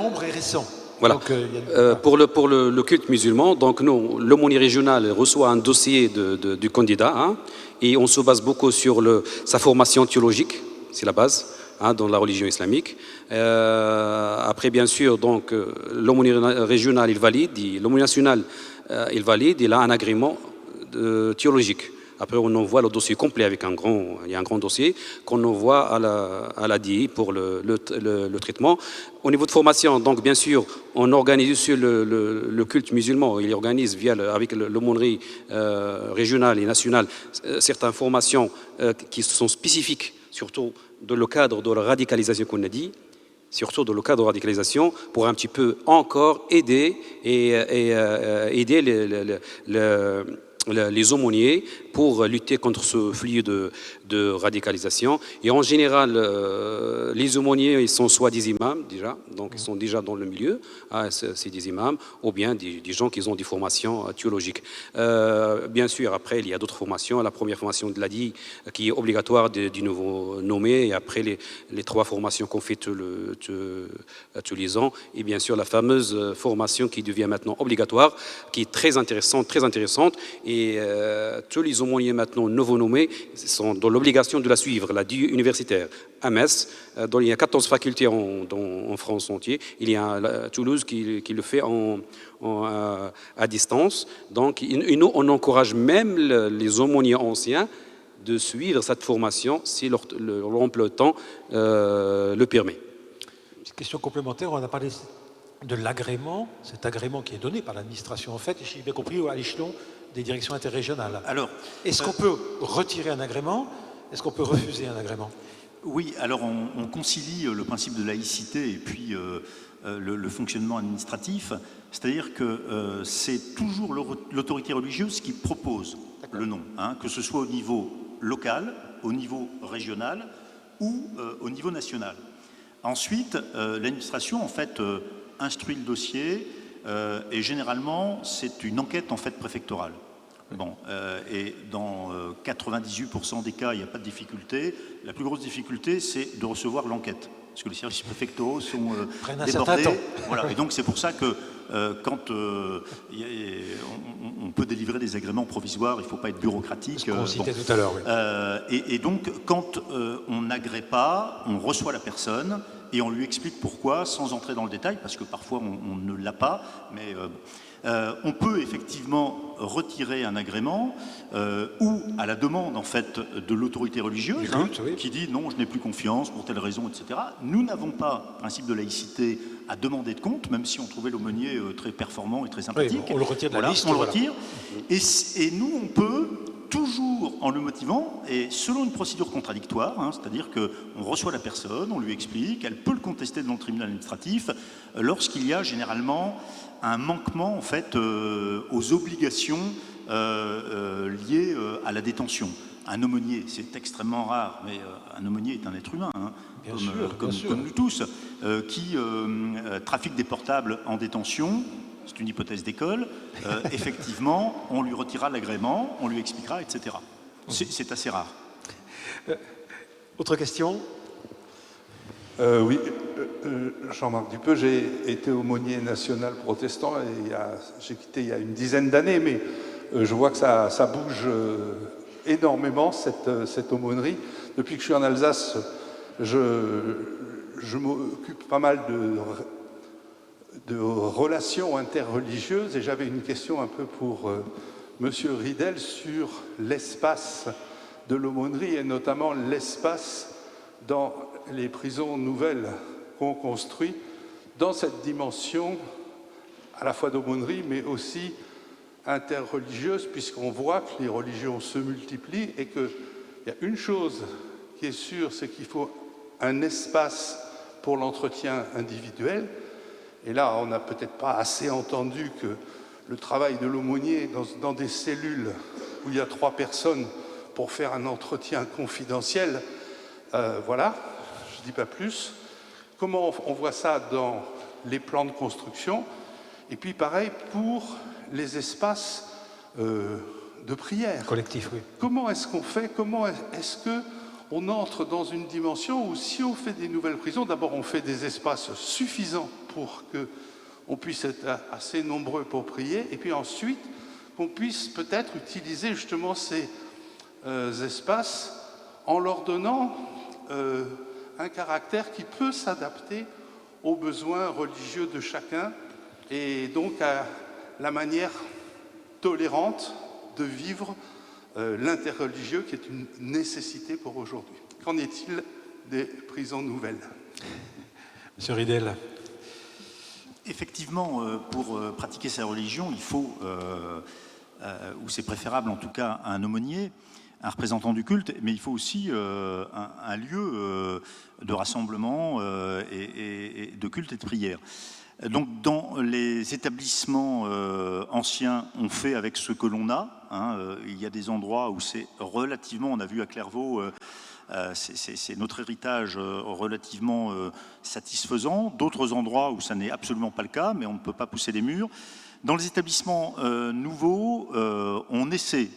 nombre et récent. Voilà. Donc, pour le culte musulman, donc nous, l'aumônier régional reçoit un dossier du candidat, et on se base beaucoup sur sa formation théologique, c'est la base, dans la religion islamique. Après, bien sûr, donc l'aumônier régional il valide, l'aumônier national il valide, il a un agrément théologique. Après, on envoie le dossier complet avec il y a un grand dossier qu'on envoie à la DI pour le traitement. Au niveau de formation, donc bien sûr, on organise sur le culte musulman, il organise avec l'aumônerie régionale et nationale certaines formations qui sont spécifiques, surtout dans le cadre de la radicalisation qu'on a dit, surtout dans le cadre de radicalisation, pour un petit peu encore aider les aumôniers pour lutter contre ce flux de radicalisation. Et en général, les aumôniers, ils sont soit des imams déjà, donc ils sont déjà dans le milieu, c'est des imams, ou bien des gens qui ont des formations théologiques. Bien sûr, après, il y a d'autres formations. La première formation de l'ADI, qui est obligatoire du nouveau nommé, et après les 3 formations qu'on fait tous les ans, et bien sûr la fameuse formation qui devient maintenant obligatoire, qui est très intéressante, et tous les aumôniers maintenant nouveau nommés sont dans l'obligation de la suivre, la DU universitaire à Metz, dont il y a 14 facultés en France entière. Il y a Toulouse qui le fait à distance. Donc nous, on encourage même les aumôniers anciens de suivre cette formation si leur emploi de temps le permet. Petite question complémentaire, on a parlé de l'agrément, cet agrément qui est donné par l'administration en fait, et j'ai bien compris à l'échelon des directions interrégionales. Alors, est-ce qu'on peut retirer un agrément? Est-ce qu'on peut refuser un agrément? Oui, alors on concilie le principe de laïcité et puis le fonctionnement administratif, c'est-à-dire que c'est toujours l'autorité religieuse qui propose le nom, que ce soit au niveau local, au niveau régional ou au niveau national. Ensuite, l'administration en fait instruit le dossier et généralement c'est une enquête en fait préfectorale. Bon, et dans 98% des cas, il n'y a pas de difficulté. La plus grosse difficulté, c'est de recevoir l'enquête. parce que les services préfectoraux sont Prennent un certain débordés. temps. Voilà. Et donc c'est pour ça que quand on peut délivrer des agréments provisoires, il ne faut pas être bureaucratique. Ce qu'on citait tout à l'heure, oui. Et donc quand on n'agrée pas, on reçoit la personne et on lui explique pourquoi, sans entrer dans le détail, parce que parfois on ne l'a pas, mais on peut effectivement retirer un agrément ou à la demande en fait de l'autorité religieuse culte, oui. qui dit non, je n'ai plus confiance pour telle raison, etc. Nous n'avons pas principe de laïcité à demander de compte, même si on trouvait l'aumônier très performant et très sympathique. Oui, on le retire de la liste. On le voilà. retire. Et nous, on peut toujours en le motivant et selon une procédure contradictoire, c'est-à-dire qu'on reçoit la personne, on lui explique, elle peut le contester devant le tribunal administratif lorsqu'il y a généralement un manquement en fait aux obligations liées à la détention. Un aumônier, c'est extrêmement rare, mais un aumônier est un être humain, comme nous tous, qui trafique des portables en détention. C'est une hypothèse d'école. Effectivement, on lui retirera l'agrément, on lui expliquera, etc. C'est assez rare. Autre question? Oui, Jean-Marc Dupeux, j'ai été aumônier national protestant et j'ai quitté il y a une dizaine d'années, mais je vois que ça bouge énormément, cette aumônerie. Depuis que je suis en Alsace, je m'occupe pas mal de relations interreligieuses et j'avais une question un peu pour Monsieur Ridel sur l'espace de l'aumônerie et notamment l'espace dans les prisons nouvelles qu'on construit dans cette dimension à la fois d'aumônerie mais aussi interreligieuse, puisqu'on voit que les religions se multiplient et qu'il y a une chose qui est sûre, c'est qu'il faut un espace pour l'entretien individuel. Et là, on n'a peut-être pas assez entendu que le travail de l'aumônier dans des cellules où il y a 3 personnes pour faire un entretien confidentiel, voilà, je ne dis pas plus. Comment on voit ça dans les plans de construction? Et puis pareil pour les espaces de prière. Collectif, oui. Comment est-ce qu'on fait? Comment est-ce qu'on entre dans une dimension où si on fait des nouvelles prisons, d'abord on fait des espaces suffisants pour qu'on puisse être assez nombreux pour prier, et puis ensuite qu'on puisse peut-être utiliser justement ces espaces en leur donnant un caractère qui peut s'adapter aux besoins religieux de chacun et donc à la manière tolérante de vivre l'interreligieux qui est une nécessité pour aujourd'hui. Qu'en est-il des prisons nouvelles? Monsieur Ridel. Effectivement, pour pratiquer sa religion, il faut, ou c'est préférable en tout cas, un aumônier, un représentant du culte, mais il faut aussi un lieu de rassemblement et de culte et de prière. Donc dans les établissements anciens, on fait avec ce que l'on a. Il y a des endroits où c'est relativement, on a vu à Clairvaux, c'est notre héritage relativement satisfaisant. D'autres endroits où ça n'est absolument pas le cas, mais on ne peut pas pousser les murs. Dans les établissements nouveaux, on essaie,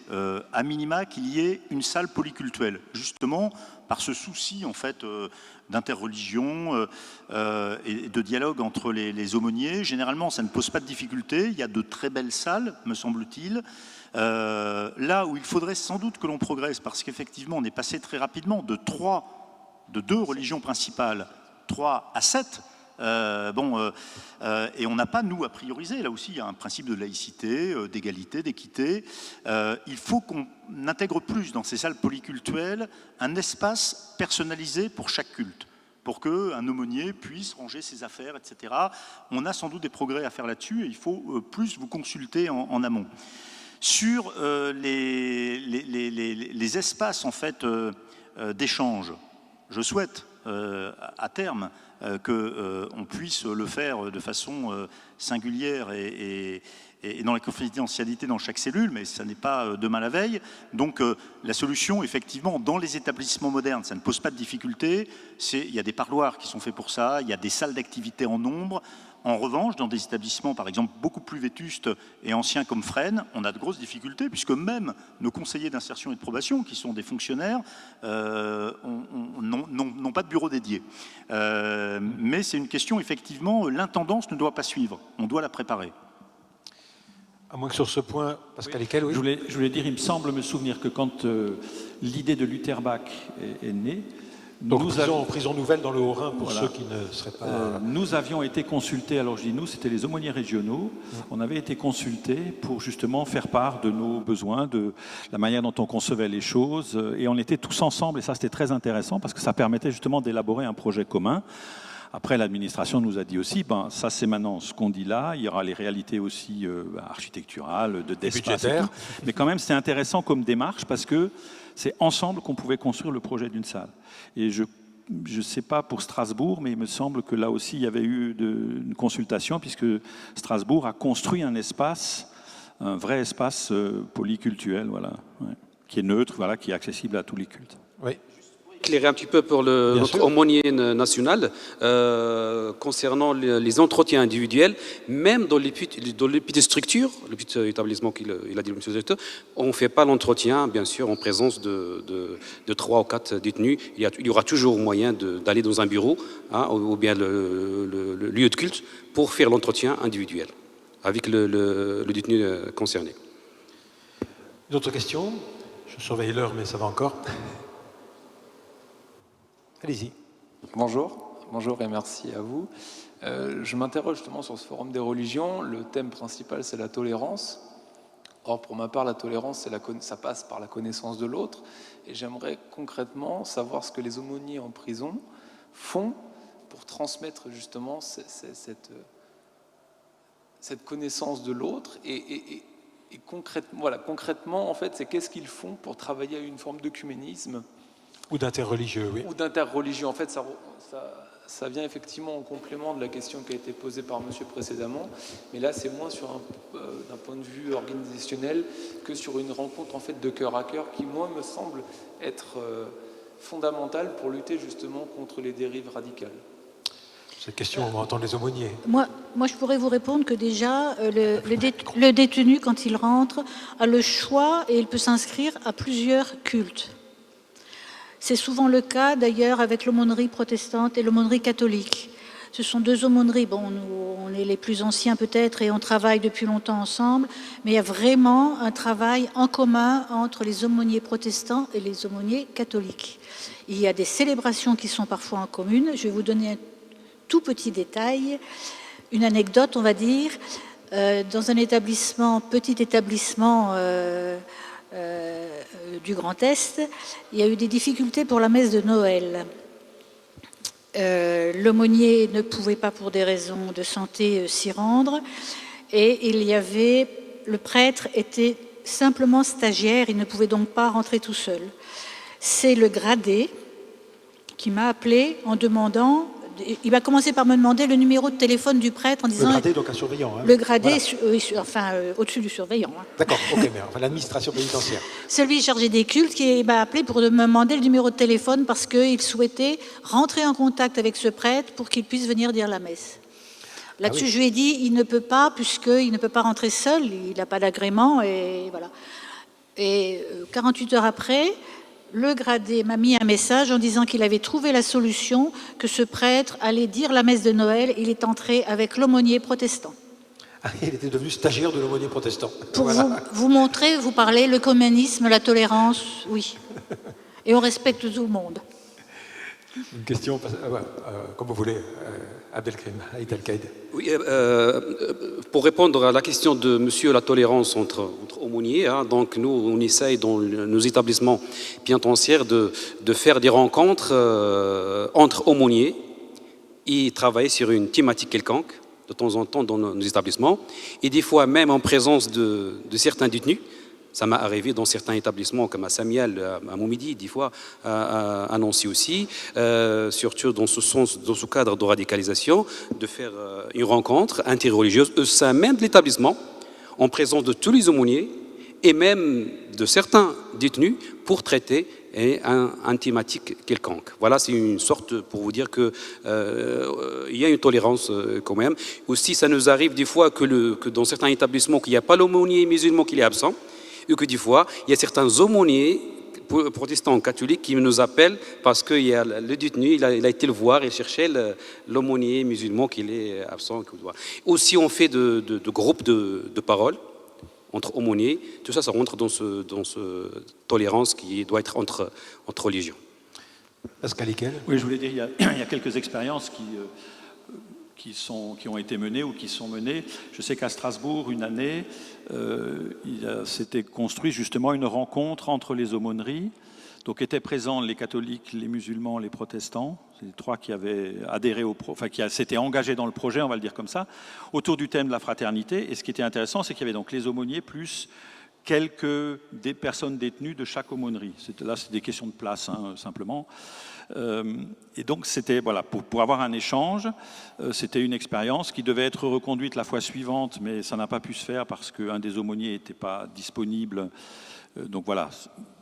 à minima, qu'il y ait une salle polycultuelle, justement par ce souci en fait d'interreligion et de dialogue entre les aumôniers. Généralement, ça ne pose pas de difficulté. Il y a de très belles salles, me semble-t-il. Là où il faudrait sans doute que l'on progresse, parce qu'effectivement, on est passé très rapidement de 2 religions principales, 3 à 7. Et on n'a pas, nous, à prioriser. Là aussi, il y a un principe de laïcité, d'égalité, d'équité. Il faut qu'on intègre plus dans ces salles polycultuelles un espace personnalisé pour chaque culte, pour qu'un aumônier puisse ranger ses affaires, etc. On a sans doute des progrès à faire là-dessus et il faut plus vous consulter en amont. Sur les espaces en fait, d'échange, je souhaite à terme qu'on puisse le faire de façon singulière et dans la confidentialité dans chaque cellule, mais ça n'est pas demain la veille. Donc la solution, effectivement, dans les établissements modernes, ça ne pose pas de difficulté. Il y a des parloirs qui sont faits pour ça, il y a des salles d'activité en nombre. En revanche, dans des établissements, par exemple, beaucoup plus vétustes et anciens comme Fresnes, on a de grosses difficultés, puisque même nos conseillers d'insertion et de probation, qui sont des fonctionnaires, n'ont pas de bureau dédié. Mais c'est une question, effectivement, l'intendance ne doit pas suivre, on doit la préparer. À moins que sur ce point, Pascal Ickel, oui. Je voulais dire, il me semble me souvenir que quand l'idée de l'Uterbach est née, donc prison nouvelle dans le Haut-Rhin, pour ceux qui ne seraient pas... nous avions été consultés, alors je dis nous, c'était les aumôniers régionaux, on avait été consultés pour justement faire part de nos besoins, de la manière dont on concevait les choses, et on était tous ensemble, et ça c'était très intéressant, parce que ça permettait justement d'élaborer un projet commun. Après, l'administration nous a dit aussi, ben, ça c'est maintenant ce qu'on dit là, il y aura les réalités aussi architecturales, d'espace, mais quand même c'est intéressant comme démarche, parce que c'est ensemble qu'on pouvait construire le projet d'une salle. Et je ne sais pas pour Strasbourg, mais il me semble que là aussi il y avait eu une consultation, puisque Strasbourg a construit un espace, un vrai espace polycultuel, voilà, ouais, qui est neutre, voilà, qui est accessible à tous les cultes. Oui. Éclairer un petit peu pour notre aumônier national concernant les entretiens individuels, même dans les petites structures, le petit établissement qu'il a dit le monsieur le directeur, on ne fait pas l'entretien, bien sûr, en présence de 3 ou 4 détenus. Il y aura toujours moyen d'aller dans un bureau, hein, ou bien le lieu de culte pour faire l'entretien individuel avec le détenu concerné. D'autres questions? Je surveille l'heure, mais ça va encore. Allez-y. Bonjour et merci à vous. Je m'interroge justement sur ce forum des religions. Le thème principal, c'est la tolérance. Or, pour ma part, la tolérance, ça passe par la connaissance de l'autre. Et j'aimerais concrètement savoir ce que les aumôniers en prison font pour transmettre justement cette connaissance de l'autre. Et concrètement, en fait, c'est qu'est-ce qu'ils font pour travailler à une forme d'œcuménisme. Ou d'interreligieux, oui. Ou d'interreligieux. En fait, ça vient effectivement en complément de la question qui a été posée par monsieur précédemment, mais là, c'est moins d'un point de vue organisationnel que sur une rencontre en fait de cœur à cœur qui, moi, me semble être fondamentale pour lutter justement contre les dérives radicales. Cette question, on va entendre les aumôniers. Moi, je pourrais vous répondre que déjà, le détenu, quand il rentre, a le choix et il peut s'inscrire à plusieurs cultes. C'est souvent le cas d'ailleurs avec l'aumônerie protestante et l'aumônerie catholique. Ce sont deux aumôneries, bon, nous, on est les plus anciens peut-être et on travaille depuis longtemps ensemble, mais il y a vraiment un travail en commun entre les aumôniers protestants et les aumôniers catholiques. Il y a des célébrations qui sont parfois en commune. Je vais vous donner un tout petit détail, une anecdote, on va dire. Dans un petit établissement du Grand Est, il y a eu des difficultés pour la messe de Noël. L'aumônier ne pouvait pas, pour des raisons de santé, s'y rendre, et le prêtre était simplement stagiaire, il ne pouvait donc pas rentrer tout seul. C'est le gradé qui m'a appelé en demandant... Il va commencer par me demander le numéro de téléphone du prêtre en disant... Le gradé, donc un surveillant. Hein. Le gradé, voilà. Au-dessus du surveillant. Hein. D'accord, ok, mais enfin, l'administration pénitentiaire. Celui chargé des cultes qui m'a appelé pour me demander le numéro de téléphone parce qu'il souhaitait rentrer en contact avec ce prêtre pour qu'il puisse venir dire la messe. Là-dessus, je lui ai dit, il ne peut pas, puisqu'il ne peut pas rentrer seul, il n'a pas d'agrément, et voilà. Et 48 heures après... Le gradé m'a mis un message en disant qu'il avait trouvé la solution, que ce prêtre allait dire la messe de Noël. Il est entré avec l'aumônier protestant. Ah, il était devenu stagiaire de l'aumônier protestant. Pour vous montrer, vous parlez, le communisme, la tolérance, oui. Et on respecte tout le monde. Une question, comme vous voulez, Abdelkrim, Aït Al-Qaïd. Oui, pour répondre à la question de monsieur la tolérance entre aumôniers, hein, donc nous, on essaye dans nos établissements pénitentiaires de faire des rencontres entre aumôniers et travailler sur une thématique quelconque, de temps en temps dans nos établissements, et des fois même en présence de certains détenus. Ça m'est arrivé dans certains établissements comme à Samial, à Montmidi, des fois à Nancy aussi, surtout dans ce cadre de radicalisation, de faire une rencontre interreligieuse au sein même de l'établissement, en présence de tous les aumôniers et même de certains détenus pour traiter et un thématique quelconque. Voilà, c'est une sorte pour vous dire que il y a une tolérance quand même. Aussi, ça nous arrive des fois que dans certains établissements, qu'il n'y a pas l'aumônier musulman qui est absent, et que des fois, il y a certains aumôniers protestants catholiques qui nous appellent parce que il y a le détenu, il a été le voir et cherchait l'aumônier musulman qui est absent. Aussi, on fait de groupes de parole entre aumôniers. Tout ça, ça rentre dans ce tolérance qui doit être entre religions. Pascal Ickel. Oui, je voulais dire, il y a quelques expériences qui ont été menées ou qui sont menées. Je sais qu'à Strasbourg, une année, s'était construit justement une rencontre entre les aumôneries. Donc étaient présents les catholiques, les musulmans, les protestants. C'est les trois qui avaient adhéré qui s'étaient engagés dans le projet, on va le dire comme ça, autour du thème de la fraternité. Et ce qui était intéressant, c'est qu'il y avait donc les aumôniers plus des personnes détenues de chaque aumônerie. Là, c'est des questions de place, simplement. Et donc, c'était, voilà, pour avoir un échange, c'était une expérience qui devait être reconduite la fois suivante, mais ça n'a pas pu se faire parce qu'un des aumôniers n'était pas disponible. Donc voilà,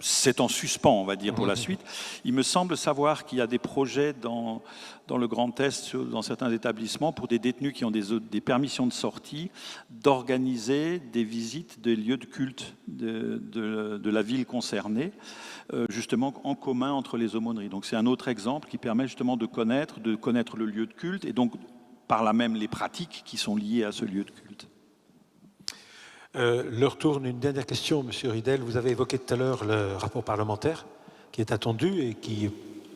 c'est en suspens, on va dire, pour la suite. Il me semble savoir qu'il y a des projets dans le Grand Est, dans certains établissements, pour des détenus qui ont des permissions de sortie, d'organiser des visites des lieux de culte de la ville concernée, justement en commun entre les aumôneries. Donc c'est un autre exemple qui permet justement de connaître le lieu de culte, et donc par là même les pratiques qui sont liées à ce lieu de culte. Leur tourne une dernière question, Monsieur Ridel. Vous avez évoqué tout à l'heure le rapport parlementaire qui est attendu et qui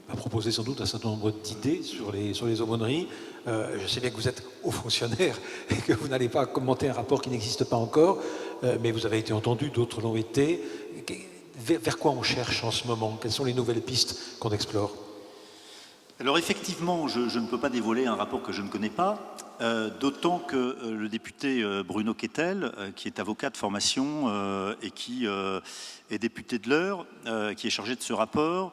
va proposer sans doute un certain nombre d'idées sur les aumôneries. Je sais bien que vous êtes haut fonctionnaire et que vous n'allez pas commenter un rapport qui n'existe pas encore, mais vous avez été entendu, d'autres l'ont été. Vers quoi on cherche en ce moment? Quelles sont les nouvelles pistes qu'on explore? Alors effectivement, je ne peux pas dévoiler un rapport que je ne connais pas, d'autant que le député Bruno Kettel, qui est avocat de formation et qui est député de l'Eure, qui est chargé de ce rapport,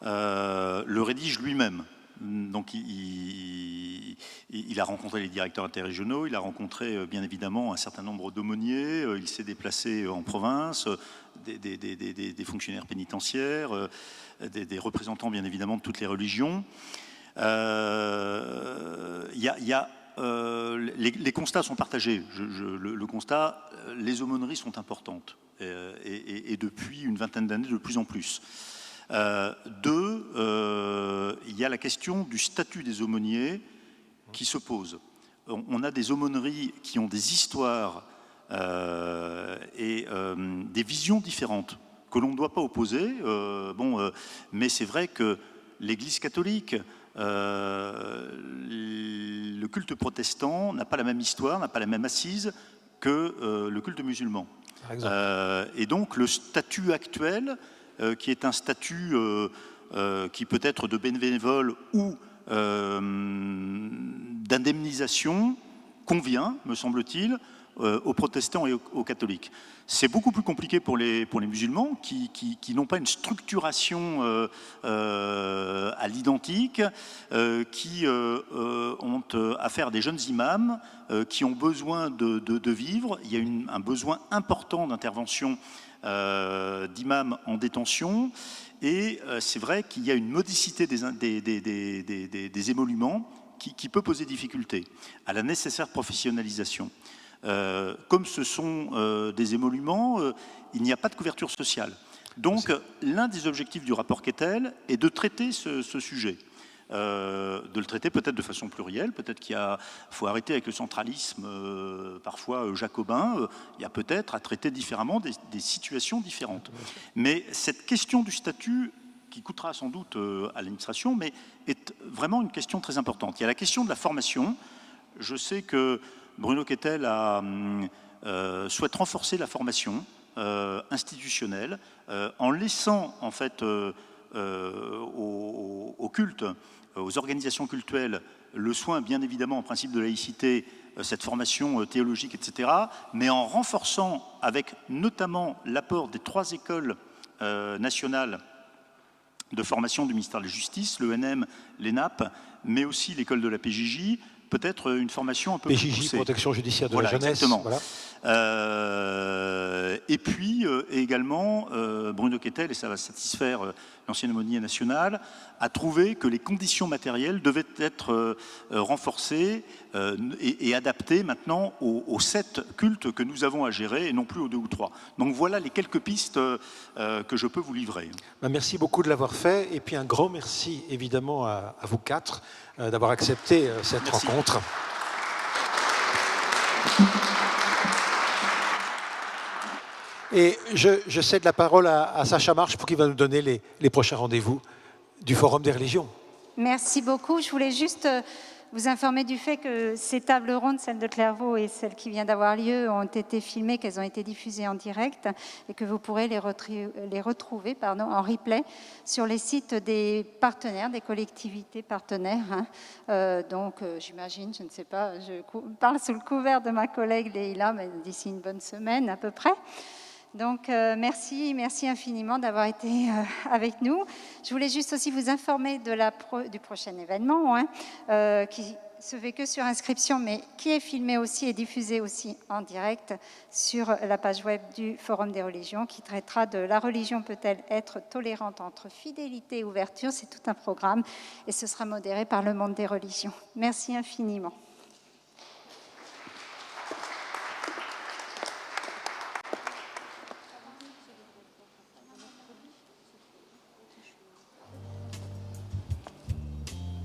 le rédige lui-même. Donc il a rencontré les directeurs interrégionaux, il a rencontré bien évidemment un certain nombre d'aumôniers, il s'est déplacé en province, des fonctionnaires pénitentiaires, des représentants bien évidemment de toutes les religions. Les constats sont partagés. Le constat, les aumôneries sont importantes et depuis une vingtaine d'années de plus en plus. Deux, il y a la question du statut des aumôniers qui se pose. On a des aumôneries qui ont des histoires et des visions différentes que l'on ne doit pas opposer. Mais c'est vrai que l'Église catholique, le culte protestant n'a pas la même histoire, n'a pas la même assise que le culte musulman. Et donc le statut actuel, qui est un statut qui peut être de bénévole ou d'indemnisation, convient, me semble-t-il, aux protestants et aux catholiques. C'est beaucoup plus compliqué pour les musulmans qui n'ont pas une structuration à l'identique, qui ont affaire à des jeunes imams qui ont besoin de vivre. Il y a un besoin important d'intervention d'imams en détention, et c'est vrai qu'il y a une modicité des émoluments qui peut poser difficulté à la nécessaire professionnalisation. Comme ce sont des émoluments, il n'y a pas de couverture sociale. Donc l'un des objectifs du rapport Kettel est de traiter ce sujet. De le traiter peut-être de façon plurielle, peut-être qu'il faut arrêter avec le centralisme parfois jacobin, il y a peut-être à traiter différemment des situations différentes. Mais cette question du statut, qui coûtera sans doute à l'administration, mais est vraiment une question très importante. Il y a la question de la formation. Je sais que Bruno Kettel souhaite renforcer la formation institutionnelle en laissant en fait au culte, aux organisations cultuelles, le soin bien évidemment en principe de laïcité, cette formation théologique, etc., mais en renforçant avec notamment l'apport des 3 écoles nationales de formation du ministère de la Justice, l'ENM, l'ENAP, mais aussi l'école de la PJJ, peut-être une formation un peu PJJ, plus poussée. protection judiciaire de Voilà, la jeunesse. Exactement. Voilà. Et puis également, Bruno Kettel, et ça va satisfaire l'ancien aumônier national, a trouvé que les conditions matérielles devaient être renforcées et adaptées maintenant aux 7 cultes que nous avons à gérer et non plus aux 2 ou 3. Donc voilà les quelques pistes que je peux vous livrer. Merci beaucoup de l'avoir fait et puis un grand merci évidemment à vous 4 d'avoir accepté cette rencontre. Et je cède la parole à Sacha Marche pour qu'il va nous donner les prochains rendez-vous du Forum des religions. Merci beaucoup. Je voulais juste vous informer du fait que ces tables rondes, celle de Clairvaux et celle qui vient d'avoir lieu, ont été filmées, qu'elles ont été diffusées en direct et que vous pourrez les retrouver en replay sur les sites des partenaires, des collectivités partenaires. Donc, j'imagine, je ne sais pas, je parle sous le couvert de ma collègue Leïla, mais d'ici une bonne semaine à peu près. Donc, merci infiniment d'avoir été avec nous. Je voulais juste aussi vous informer du prochain événement qui se fait que sur inscription, mais qui est filmé aussi et diffusé aussi en direct sur la page web du Forum des religions, qui traitera de la religion peut-elle être tolérante entre fidélité et ouverture. C'est tout un programme et ce sera modéré par le monde des religions. Merci infiniment.